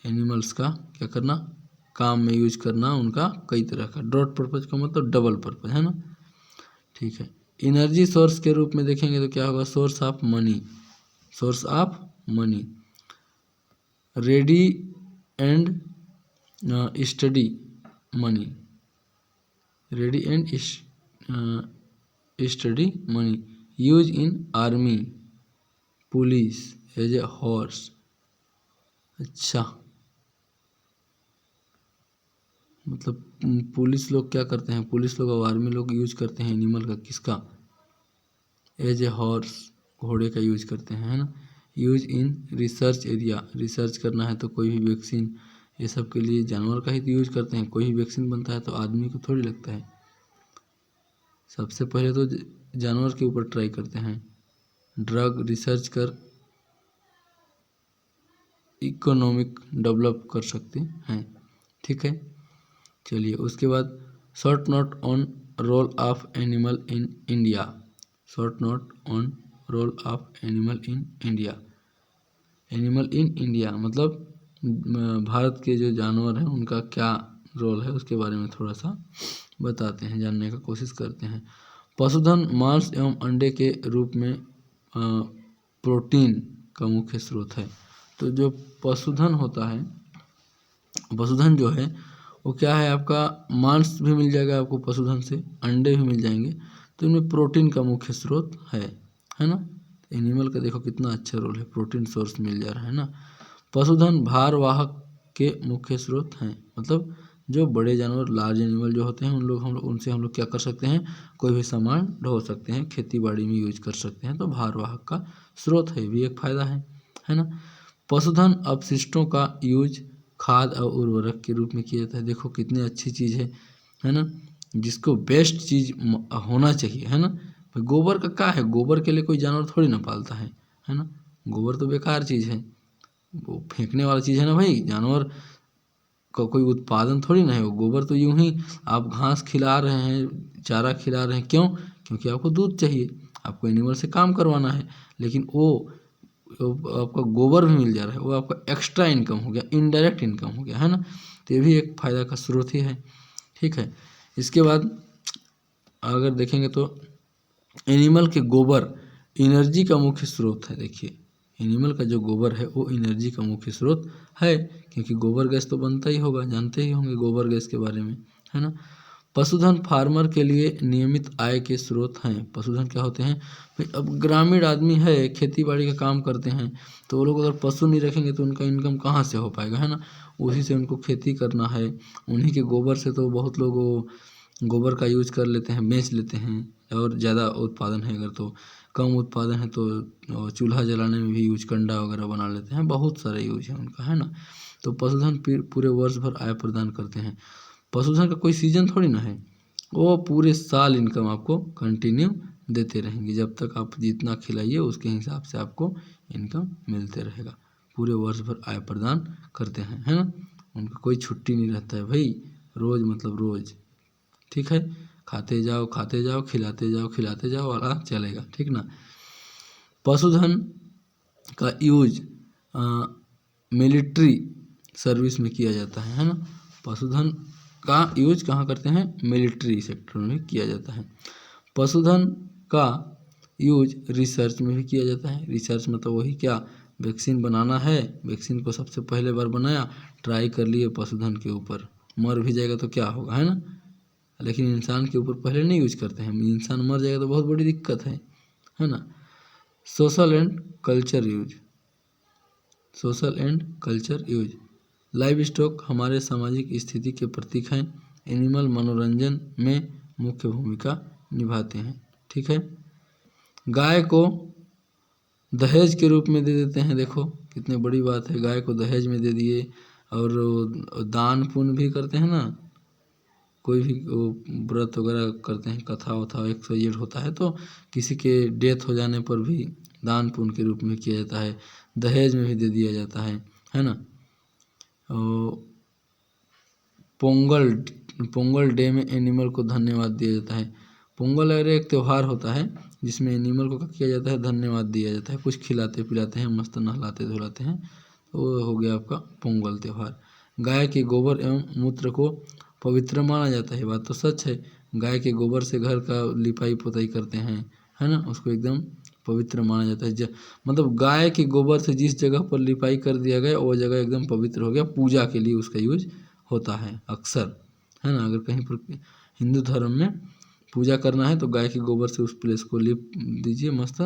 [SPEAKER 1] एनिमल्स का क्या करना, काम में यूज करना उनका कई तरह का। ड्रॉट पर्पज का मतलब डबल पर्पज, है ना। ठीक है। एनर्जी सोर्स के रूप में देखेंगे तो क्या होगा? Source of money, ready and study money, use in army, police, as a horse. अच्छा, मतलब पुलिस लोग क्या करते हैं? पुलिस लोग और आर्मी लोग यूज करते हैं एनिमल का, किसका? एज ए हॉर्स, घोड़े का यूज करते हैं, है ना। Use in research area, research करना है तो कोई भी वैक्सीन, ये सब के लिए जानवर का ही तो यूज करते हैं। कोई भी वैक्सीन बनता है तो आदमी को थोड़ी लगता है, सबसे पहले तो जानवर के ऊपर ट्राई करते हैं। ड्रग रिसर्च कर इकोनॉमिक डेवलप कर सकते हैं। ठीक है। चलिए, उसके बाद short note on roll of animal in India, short note on roll of animal in India. Animal in India मतलब भारत के जो जानवर हैं उनका क्या रोल है उसके बारे में थोड़ा सा बताते हैं, जानने का कोशिश करते हैं। पशुधन मांस एवं अंडे के रूप में प्रोटीन का मुख्य स्रोत है। तो जो पशुधन होता है, पशुधन जो है वो क्या है, आपका मांस भी मिल जाएगा आपको पशुधन से, अंडे भी मिल जाएंगे, तो इनमें प्रोटीन का मुख्य स्रोत है ना। एनिमल का देखो कितना अच्छा रोल है, प्रोटीन सोर्स मिल जा रहा है ना। पशुधन भारवाहक के मुख्य स्रोत हैं, मतलब जो बड़े जानवर लार्ज एनिमल जो होते हैं हम लोग उनसे हम लोग क्या कर सकते हैं, कोई भी सामान ढो सकते हैं, खेती बाड़ी में यूज कर सकते हैं, तो भारवाहक का स्रोत है, भी एक फायदा है ना। पशुधन अपशिष्टों का यूज खाद और उर्वरक के रूप में किया जाता है। देखो कितनी अच्छी चीज़ है ना, जिसको बेस्ट चीज़ होना चाहिए, है ना। गोबर का क्या है, गोबर के लिए कोई जानवर थोड़ी ना पालता है ना। गोबर तो बेकार चीज़ है, वो फेंकने वाला चीज़ है ना भाई। जानवर का कोई उत्पादन थोड़ी ना है वो। गोबर तो यूं ही आप घास खिला रहे हैं, चारा खिला रहे हैं, क्यों? क्योंकि आपको दूध चाहिए, आपको एनिमल से काम करवाना है। लेकिन वो आपका गोबर भी मिल जा रहा है, वो आपका एक्स्ट्रा इनकम हो गया, इनडायरेक्ट इनकम हो गया, है ना। तो ये भी एक फायदा का स्रोत ही है, ठीक है। इसके बाद अगर देखेंगे तो एनिमल के गोबर एनर्जी का मुख्य स्रोत है। देखिए एनिमल का जो गोबर है वो एनर्जी का मुख्य स्रोत है, क्योंकि गोबर गैस तो बनता ही होगा, जानते ही होंगे गोबर गैस के बारे में, है ना। पशुधन फार्मर के लिए नियमित आय के स्रोत हैं। पशुधन क्या होते हैं भाई, अब ग्रामीण आदमी है, खेती बाड़ी का काम करते हैं, तो वो लोग अगर पशु नहीं रखेंगे तो उनका इनकम कहाँ से हो पाएगा, है ना। उसी से उनको खेती करना है, उन्हीं के गोबर से तो बहुत लोग वो गोबर का यूज कर लेते हैं, बेच लेते हैं। और ज़्यादा उत्पादन है अगर तो, कम उत्पादन है तो चूल्हा जलाने में भी यूज, कंडा वगैरह बना लेते हैं, बहुत सारे यूज है उनका, है ना। तो पशुधन पूरे वर्ष भर आय प्रदान करते हैं। पशुधन का कोई सीजन थोड़ी ना है, वो पूरे साल इनकम आपको कंटिन्यू देते रहेंगे, जब तक आप जितना खिलाइए उसके हिसाब से आपको इनकम मिलते रहेगा। पूरे वर्ष भर आय प्रदान करते हैं, है ना। उनका कोई छुट्टी नहीं रहता है भाई, रोज़ मतलब रोज़, ठीक है। खाते जाओ खिलाते जाओ वाला चलेगा, ठीक ना। पशुधन का यूज मिलिट्री सर्विस में किया जाता है ना। पशुधन का यूज कहाँ करते हैं, मिलिट्री सेक्टर में किया जाता है। पशुधन का यूज रिसर्च में भी किया जाता है। रिसर्च मतलब वही क्या, वैक्सीन बनाना है, वैक्सीन को सबसे पहले बार बनाया, ट्राई कर लिए पशुधन के ऊपर, मर भी जाएगा तो क्या होगा, है ना। लेकिन इंसान के ऊपर पहले नहीं यूज करते हैं, इंसान मर जाएगा तो बहुत बड़ी दिक्कत है ना। Social and culture use, social and culture use, live stock हमारे सामाजिक स्थिति के प्रतीक हैं। एनिमल मनोरंजन में मुख्य भूमिका निभाते हैं, ठीक है। गाय को दहेज के रूप में दे देते हैं, देखो कितनी बड़ी बात है, गाय को दहेज में दे दिए। और दान पुण्य भी करते हैं ना, कोई भी वो व्रत वगैरह करते हैं, कथा वथा 108 होता है, तो किसी के डेथ हो जाने पर भी दान पुण्य के रूप में किया जाता है, दहेज में भी दे दिया जाता है ना। पोंगल डे में एनिमल को धन्यवाद दिया जाता है। पोंगल अगर एक त्यौहार होता है जिसमें एनिमल को क्या किया जाता है, धन्यवाद दिया जाता है, कुछ खिलाते पिलाते हैं, मस्त नहलाते धुलाते हैं, तो वो हो गया आपका पोंगल त्यौहार। गाय के गोबर एवं मूत्र को पवित्र माना जाता है, बात तो सच है। गाय के गोबर से घर का लिपाई पोताई करते हैं, है ना, उसको एकदम पवित्र माना जाता है। मतलब गाय के गोबर से जिस जगह पर लिपाई कर दिया गया वो जगह एकदम पवित्र हो गया, पूजा के लिए उसका यूज होता है अक्सर, है ना। अगर कहीं पर हिंदू धर्म में पूजा करना है तो गाय के गोबर से उस प्लेस को लिप दीजिए, मस्त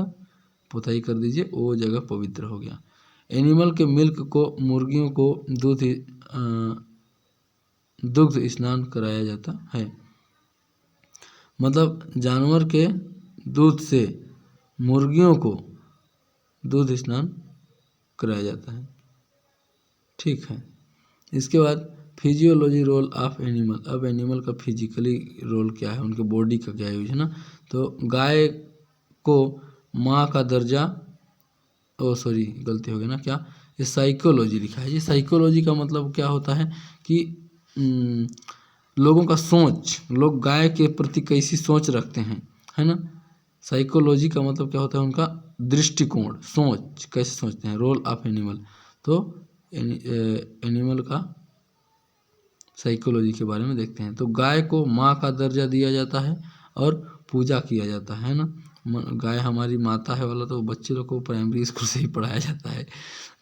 [SPEAKER 1] पुताई कर दीजिए, वो जगह पवित्र हो गया। एनिमल के मिल्क को मुर्गियों को दुग्ध स्नान कराया जाता है, मतलब जानवर के दूध से मुर्गियों को दूध स्नान कराया जाता है, ठीक है। इसके बाद फिजियोलॉजी रोल ऑफ एनिमल, अब एनिमल का फिजिकली रोल क्या है, उनके बॉडी का क्या यूज है ना। तो गाय को माँ का दर्जा, ओ सॉरी गलती हो गई ना, क्या ये साइकोलॉजी लिखा है। ये साइकोलॉजी का मतलब क्या होता है कि लोगों का सोच, लोग गाय के प्रति कैसी सोच रखते हैं, है ना। साइकोलॉजी का मतलब क्या होता है, उनका दृष्टिकोण, सोच, कैसे सोचते हैं। रोल ऑफ एनिमल, तो एनिमल का साइकोलॉजी के बारे में देखते हैं। तो गाय को माँ का दर्जा दिया जाता है और पूजा किया जाता है ना। गाय हमारी माता है वाला तो बच्चे लोग को प्राइमरी स्कूल से ही पढ़ाया जाता है।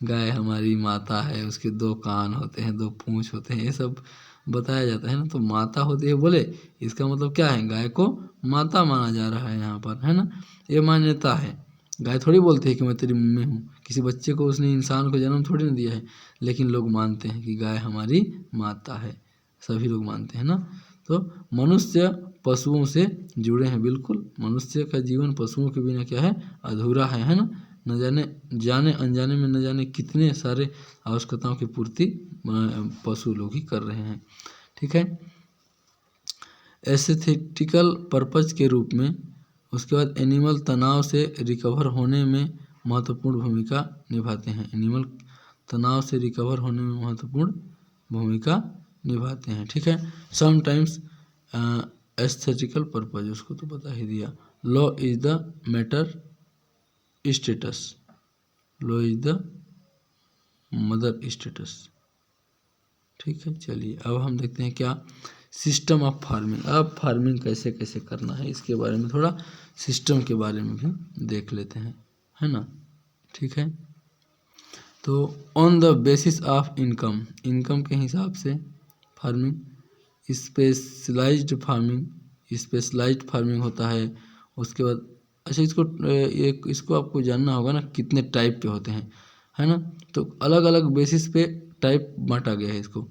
[SPEAKER 1] गाय हमारी माता है, उसके 2 कान होते हैं, 2 पूँछ होते हैं, ये सब बताया जाता है ना। तो माता होती है बोले, इसका मतलब क्या है, गाय को माता माना जा रहा है यहाँ पर, है ना। ये मान्यता है। गाय थोड़ी बोलती है कि मैं तेरी मम्मी हूँ, किसी बच्चे को उसने इंसान को जन्म थोड़ी ना दिया है, लेकिन लोग मानते हैं कि गाय हमारी माता है, सभी लोग मानते हैं ना। तो मनुष्य पशुओं से जुड़े हैं, बिल्कुल। मनुष्य का जीवन पशुओं के बिना क्या है, अधूरा है ना। न जाने जाने अनजाने में न जाने कितने सारे आवश्यकताओं की पूर्ति पशु लोग ही कर रहे हैं, ठीक है। एस्थेटिकल पर्पज के रूप में, उसके बाद एनिमल तनाव से रिकवर होने में महत्वपूर्ण भूमिका निभाते हैं। एनिमल तनाव से रिकवर होने में महत्वपूर्ण भूमिका निभाते हैं, ठीक है। समटाइम्स एस्थेटिकल पर्पज, उसको तो बता ही दिया। Law is the matter status, law is the mother status, ठीक है। चलिए अब हम देखते हैं क्या, सिस्टम ऑफ फार्मिंग। अब फार्मिंग कैसे कैसे करना है, इसके बारे में थोड़ा सिस्टम के बारे में भी देख लेते हैं, है ना, ठीक है। तो on the basis of income, income के हिसाब से farming. Specialised farming, specialised farming होता है। उसके बाद अच्छा, इसको आपको जानना होगा ना, कितने टाइप के होते हैं, है ना। तो अलग अलग बेसिस पे टाइप बांटा गया है इसको।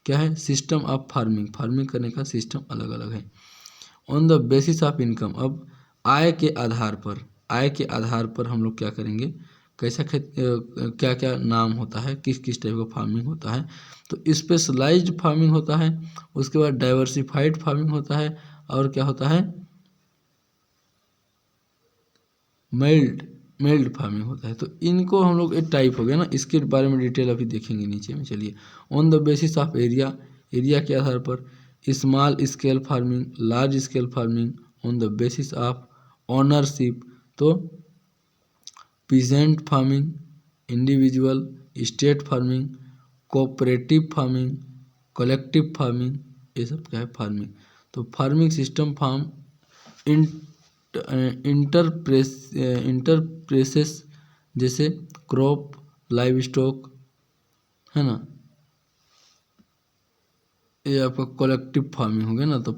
[SPEAKER 1] क्या है, सिस्टम ऑफ फार्मिंग, फार्मिंग करने का सिस्टम अलग अलग है। On the basis of income, अब आय के आधार पर, आय के आधार पर हम लोग क्या करेंगे, कैसा क्या क्या नाम होता है, किस किस टाइप का फार्मिंग होता है। तो स्पेशलाइज्ड फार्मिंग होता है, उसके बाद डाइवर्सिफाइड फार्मिंग होता है, और क्या होता है, मेल्ड फार्मिंग होता है। तो इनको हम लोग, एक टाइप हो गया ना, इसके बारे में डिटेल अभी देखेंगे नीचे में। चलिए, on the basis of area, area के आधार पर small scale farming, large scale farming. On the basis of ownership, तो peasant farming, individual, state farming, cooperative farming, collective farming, ये सब क्या है, फार्मिंग। तो फार्मिंग सिस्टम फार्म इंटरप्रेसेस, जैसे क्रॉप, लाइव स्टॉक, है ना। ये आपका कलेक्टिव फार्मिंग हो गया ना। तो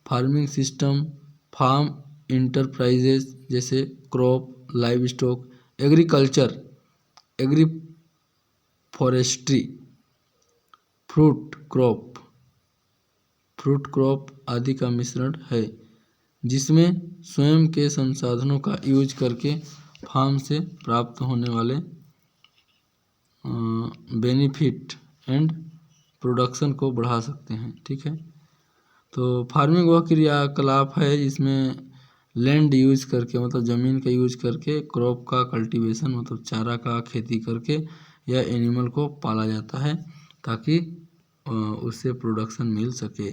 [SPEAKER 1] फार्मिंग सिस्टम फार्म इंटरप्राइजेज, जैसे crop, livestock, agriculture, agri forestry, fruit crop आदि का मिश्रण है, जिसमें स्वयं के संसाधनों का यूज करके फार्म से प्राप्त होने वाले बेनिफिट एंड प्रोडक्शन को बढ़ा सकते हैं, ठीक है। तो फार्मिंग वह क्रियाकलाप है जिसमें लैंड यूज करके, मतलब ज़मीन का यूज करके, क्रॉप का कल्टीवेशन, मतलब चारा का खेती करके, या एनिमल को पाला जाता है ताकि उससे प्रोडक्शन मिल सके।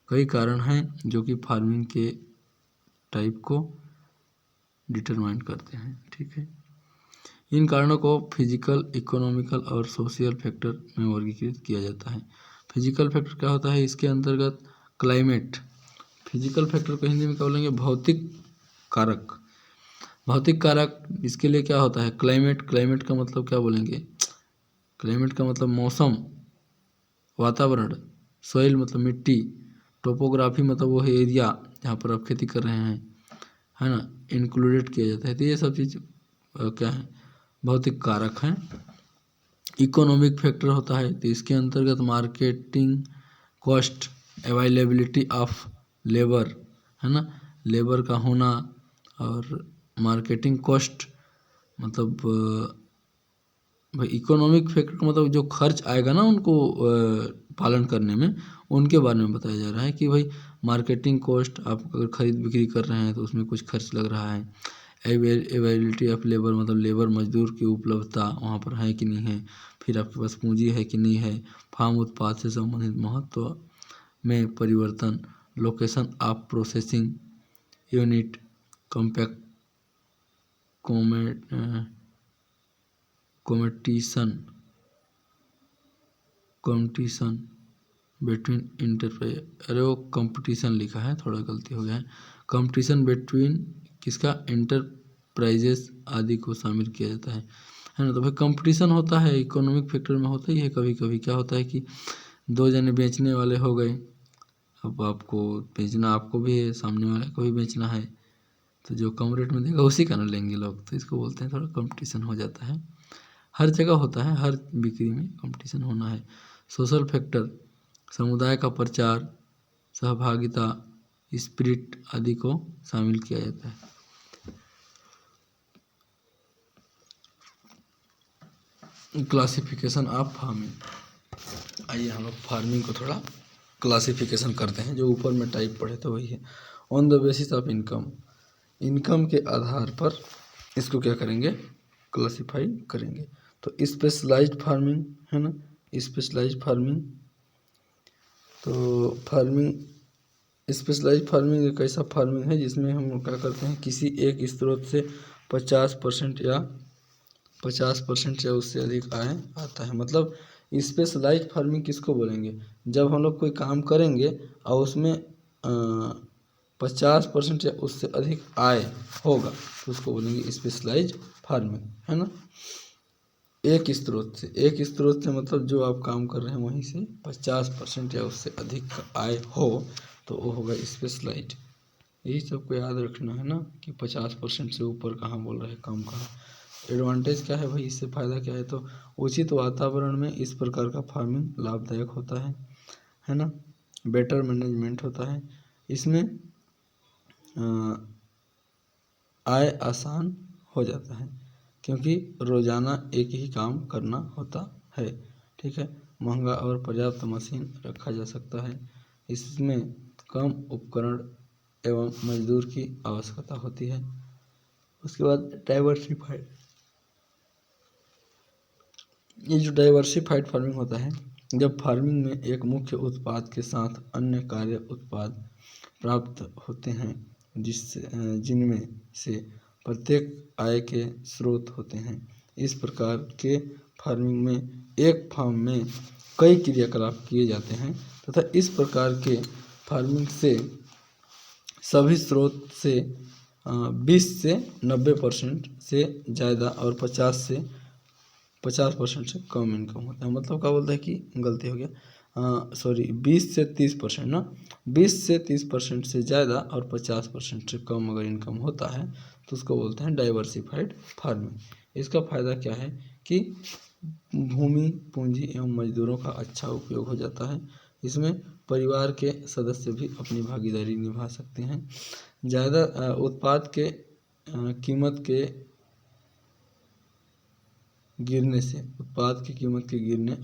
[SPEAKER 1] कई कारण हैं जो कि फार्मिंग के टाइप को डिटरमाइन करते हैं, ठीक है। इन कारणों को फिजिकल, इकोनॉमिकल और सोशल फैक्टर में वर्गीकृत किया जाता है। फिजिकल फैक्टर क्या होता है, इसके अंतर्गत क्लाइमेट, फिजिकल फैक्टर को हिंदी में क्या बोलेंगे, भौतिक कारक। भौतिक कारक इसके लिए क्या होता है, क्लाइमेट, क्लाइमेट का मतलब क्या बोलेंगे, क्लाइमेट का मतलब मौसम, वातावरण, सॉइल मतलब मिट्टी, टोपोग्राफी मतलब वो है एरिया जहाँ पर आप खेती कर रहे हैं, है ना, इंक्लूडेड किया जाता है। तो ये सब चीज़ क्या है, भौतिक कारक हैं। इकोनॉमिक फैक्टर होता है, तो इसके अंतर्गत marketing cost, availability of labour, है ना, लेबर का होना, और मार्केटिंग कॉस्ट मतलब भाई इकोनॉमिक फैक्टर का मतलब जो खर्च आएगा ना उनको पालन करने में, उनके बारे में बताया जा रहा है कि भाई मार्केटिंग कॉस्ट, आप अगर खरीद बिक्री कर रहे हैं तो उसमें कुछ खर्च लग रहा है। अवेलेबिलिटी ऑफ लेबर मतलब लेबर मजदूर की उपलब्धता वहाँ पर है कि नहीं है, फिर आपके पास पूंजी है कि नहीं है, फार्म उत्पाद से संबंधित महत्व में परिवर्तन, location of processing unit, compact competition between enterprise, अरे वो कंपटीशन लिखा है, थोड़ा गलती हो गया है। कंपटीशन बिटवीन किसका, इंटरप्राइजेस आदि को शामिल किया जाता है ना। तो भाई कंपटीशन होता है, इकोनॉमिक फैक्टर में होता ही है। कभी कभी क्या होता है कि दो जने बेचने वाले हो गए, अब आपको बेचना आपको भी है, सामने वाले को भी बेचना है, तो जो कम रेट में देगा उसी का ना लेंगे लोग, तो इसको बोलते हैं थोड़ा कंपटीशन हो जाता है। हर जगह होता है, हर बिक्री में कंपटीशन होना है। सोशल फैक्टर, समुदाय का प्रचार, सहभागिता, स्पिरिट आदि को शामिल किया जाता है। क्लासिफिकेशन ऑफ फार्मिंग, आइए हम लोग फार्मिंग को थोड़ा क्लासिफिकेशन करते हैं। जो ऊपर में टाइप पढ़े तो वही है। On the basis of income, income के आधार पर इसको क्या करेंगे, क्लासिफाई करेंगे। तो स्पेशलाइज्ड फार्मिंग है ना, स्पेशलाइज्ड फार्मिंग, तो स्पेशलाइज्ड फार्मिंग एक ऐसा फार्मिंग है जिसमें हम क्या करते हैं, किसी एक स्रोत से 50% या उससे अधिक आय आता है। मतलब स्पेशलाइज्ड फार्मिंग किसको बोलेंगे, जब हम लोग कोई काम करेंगे और उसमें 50% या उससे अधिक आय होगा तो उसको बोलेंगे स्पेशलाइज्ड फार्मिंग, है ना। एक स्रोत से मतलब जो आप काम कर रहे हैं वहीं से 50% या उससे अधिक का आय हो तो वो होगा स्पेशलाइज्ड। यही सबको याद रखना है ना कि 50% से ऊपर कहाँ बोल रहे हैं, कम कहाँ। एडवांटेज क्या है भाई, इससे फ़ायदा क्या है, तो उचित वातावरण में इस प्रकार का फार्मिंग लाभदायक होता है ना। बेटर मैनेजमेंट होता है इसमें, आय आसान हो जाता है क्योंकि रोज़ाना एक ही काम करना होता है, ठीक है। महंगा और पर्याप्त मशीन रखा जा सकता है। इसमें कम उपकरण एवं मजदूर की आवश्यकता होती है। उसके बाद डाइवर्सिफाइड, ये जो डाइवर्सिफाइड फार्मिंग होता है, जब फार्मिंग में एक मुख्य उत्पाद के साथ अन्य कार्य उत्पाद प्राप्त होते हैं जिनमें से प्रत्येक आय के स्रोत होते हैं। इस प्रकार के फार्मिंग में एक फार्म में कई क्रियाकलाप किए जाते हैं तथा इस प्रकार के फार्मिंग से सभी स्रोत से 20 से 90% से ज़्यादा और 50% से कम इनकम होता है। मतलब क्या बोलता है कि गलती हो गया, सॉरी 20 से 30% ना, 20 से 30% से ज़्यादा और 50% से कम अगर इनकम होता है तो उसको बोलते हैं डाइवर्सिफाइड फार्मिंग। इसका फ़ायदा क्या है कि भूमि, पूंजी एवं मजदूरों का अच्छा उपयोग हो जाता है। इसमें परिवार के सदस्य भी अपनी भागीदारी निभा सकते हैं। ज़्यादा उत्पाद के कीमत के गिरने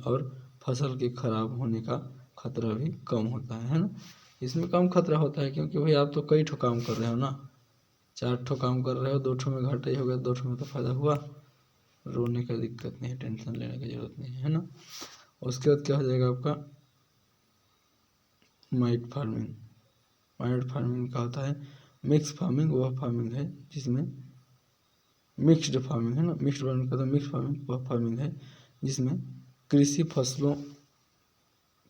[SPEAKER 1] और फसल के खराब होने का खतरा भी कम होता है ना। इसमें कम खतरा होता है क्योंकि भाई आप तो कई ठो काम कर रहे हो ना, 4 ठो काम कर रहे हो, 2 ठो में घाटा ही हो गया, 2 ठो में तो फायदा हुआ। रोने का दिक्कत नहीं है, टेंशन लेने की जरूरत नहीं है ना। उसके बाद क्या हो जाएगा आपका माइट फार्मिंग। माइट फार्मिंग का होता है मिक्स फार्मिंग, वह फार्मिंग है जिसमें मिक्स्ड फार्मिंग है ना, मिक्स्ड फार्मिंग का, तो मिक्स फार्मिंग वह फार्मिंग है जिसमें कृषि फसलों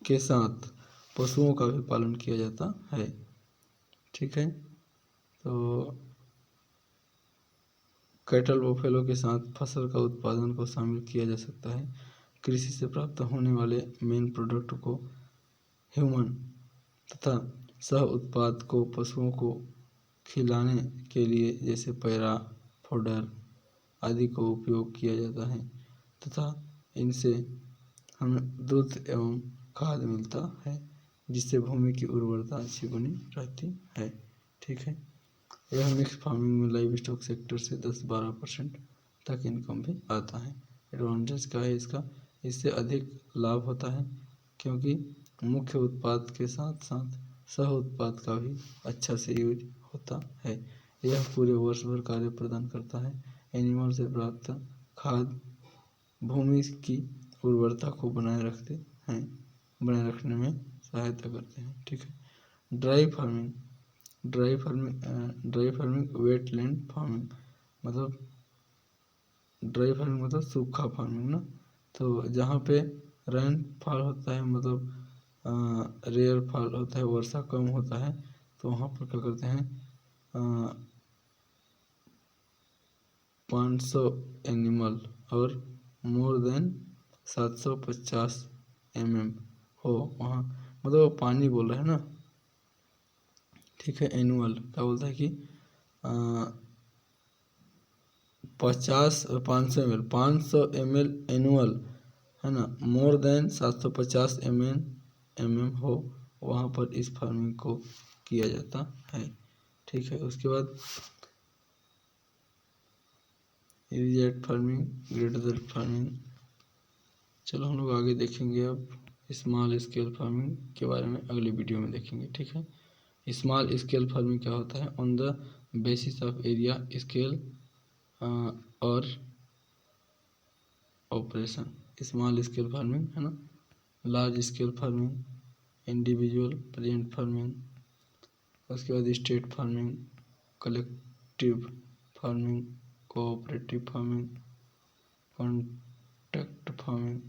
[SPEAKER 1] के साथ पशुओं का भी पालन किया जाता है, ठीक है। तो कैटल बफेलो के साथ फसल का उत्पादन को शामिल किया जा सकता है। कृषि से प्राप्त होने वाले मेन प्रोडक्ट को ह्यूमन तथा सह उत्पाद को पशुओं को खिलाने के लिए जैसे पैरा, फोडर आदि को उपयोग किया जाता है तथा इनसे हमें दूध एवं खाद मिलता है जिससे भूमि की उर्वरता अच्छी बनी रहती है, ठीक है। यह मिक्स फार्मिंग में लाइव स्टॉक सेक्टर से 10-12% तक इनकम भी आता है। एडवांटेज क्या है इसका, इससे अधिक लाभ होता है क्योंकि मुख्य उत्पाद के साथ साथ सह उत्पाद का भी अच्छा से यूज होता है। यह पूरे वर्ष भर कार्य प्रदान करता है। एनिमल से प्राप्त खाद भूमि की उर्वरता को बनाए रखने में सहायता करते हैं, ठीक है। ड्राई फार्मिंग वेटलैंड फार्मिंग, मतलब ड्राई फार्मिंग मतलब सूखा फार्मिंग ना। तो जहाँ पे रेनफॉल होता है मतलब रेयर फॉल होता है, वर्षा कम होता है, तो वहाँ पर क्या करते हैं 500 एनिमल और मोर देन 750 mm हो वहाँ, मतलब वो पानी बोल रहा है ना, ठीक है। एनुअल क्या बोलता है कि 500 ml एनुअल है ना, मोर देन 750 mm हो, वहाँ पर इस फार्मिंग को किया जाता है, ठीक है। उसके बाद इरीगेट फार्मिंग, ग्रेटर फार्मिंग, चलो हम लोग आगे देखेंगे। अब स्मॉल स्केल फार्मिंग के बारे में अगली वीडियो में देखेंगे, ठीक है। स्मॉल स्केल फार्मिंग क्या होता है? On the basis of area scale और ऑपरेशन। स्मॉल स्केल फार्मिंग है ना, large scale farming, individual plaint farming, उसके बाद state farming, collective farming, cooperative farming, contract farming.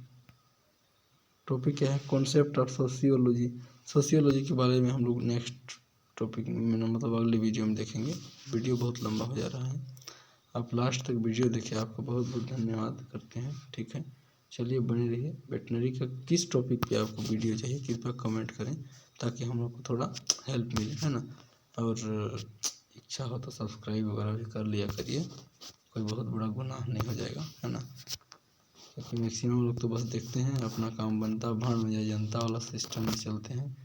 [SPEAKER 1] Topic क्या है? Concept of sociology. सोशियोलॉजी के बारे में हम लोग नेक्स्ट टॉपिक में मतलब अगली वीडियो में देखेंगे। वीडियो बहुत लंबा हो जा रहा है, आप लास्ट तक वीडियो देखिए। आपको बहुत बहुत धन्यवाद करते हैं, ठीक है। चलिए बने रहिए। वेटनरी का किस टॉपिक पे आपको वीडियो चाहिए कृपया कमेंट करें, ताकि हम लोग को थोड़ा हेल्प मिले, है ना। और इच्छा हो तो सब्सक्राइब वगैरह भी कर लिया करिए, कोई बहुत बड़ा गुनाह नहीं हो जाएगा, है ना। क्योंकि मैक्सिमम लोग तो बस देखते हैं, अपना काम बनता भाड़ में जाए जनता वाला सिस्टम में चलते हैं।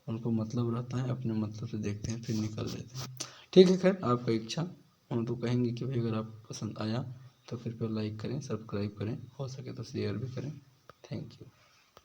[SPEAKER 1] उनको मतलब रहता है, अपने मतलब से देखते हैं फिर निकल लेते हैं, ठीक है। खैर आपका इच्छा, हम तो कहेंगे कि भाई अगर आपको पसंद आया तो कृपया लाइक करें, सब्सक्राइब करें, हो सके तो शेयर भी करें। Thank you.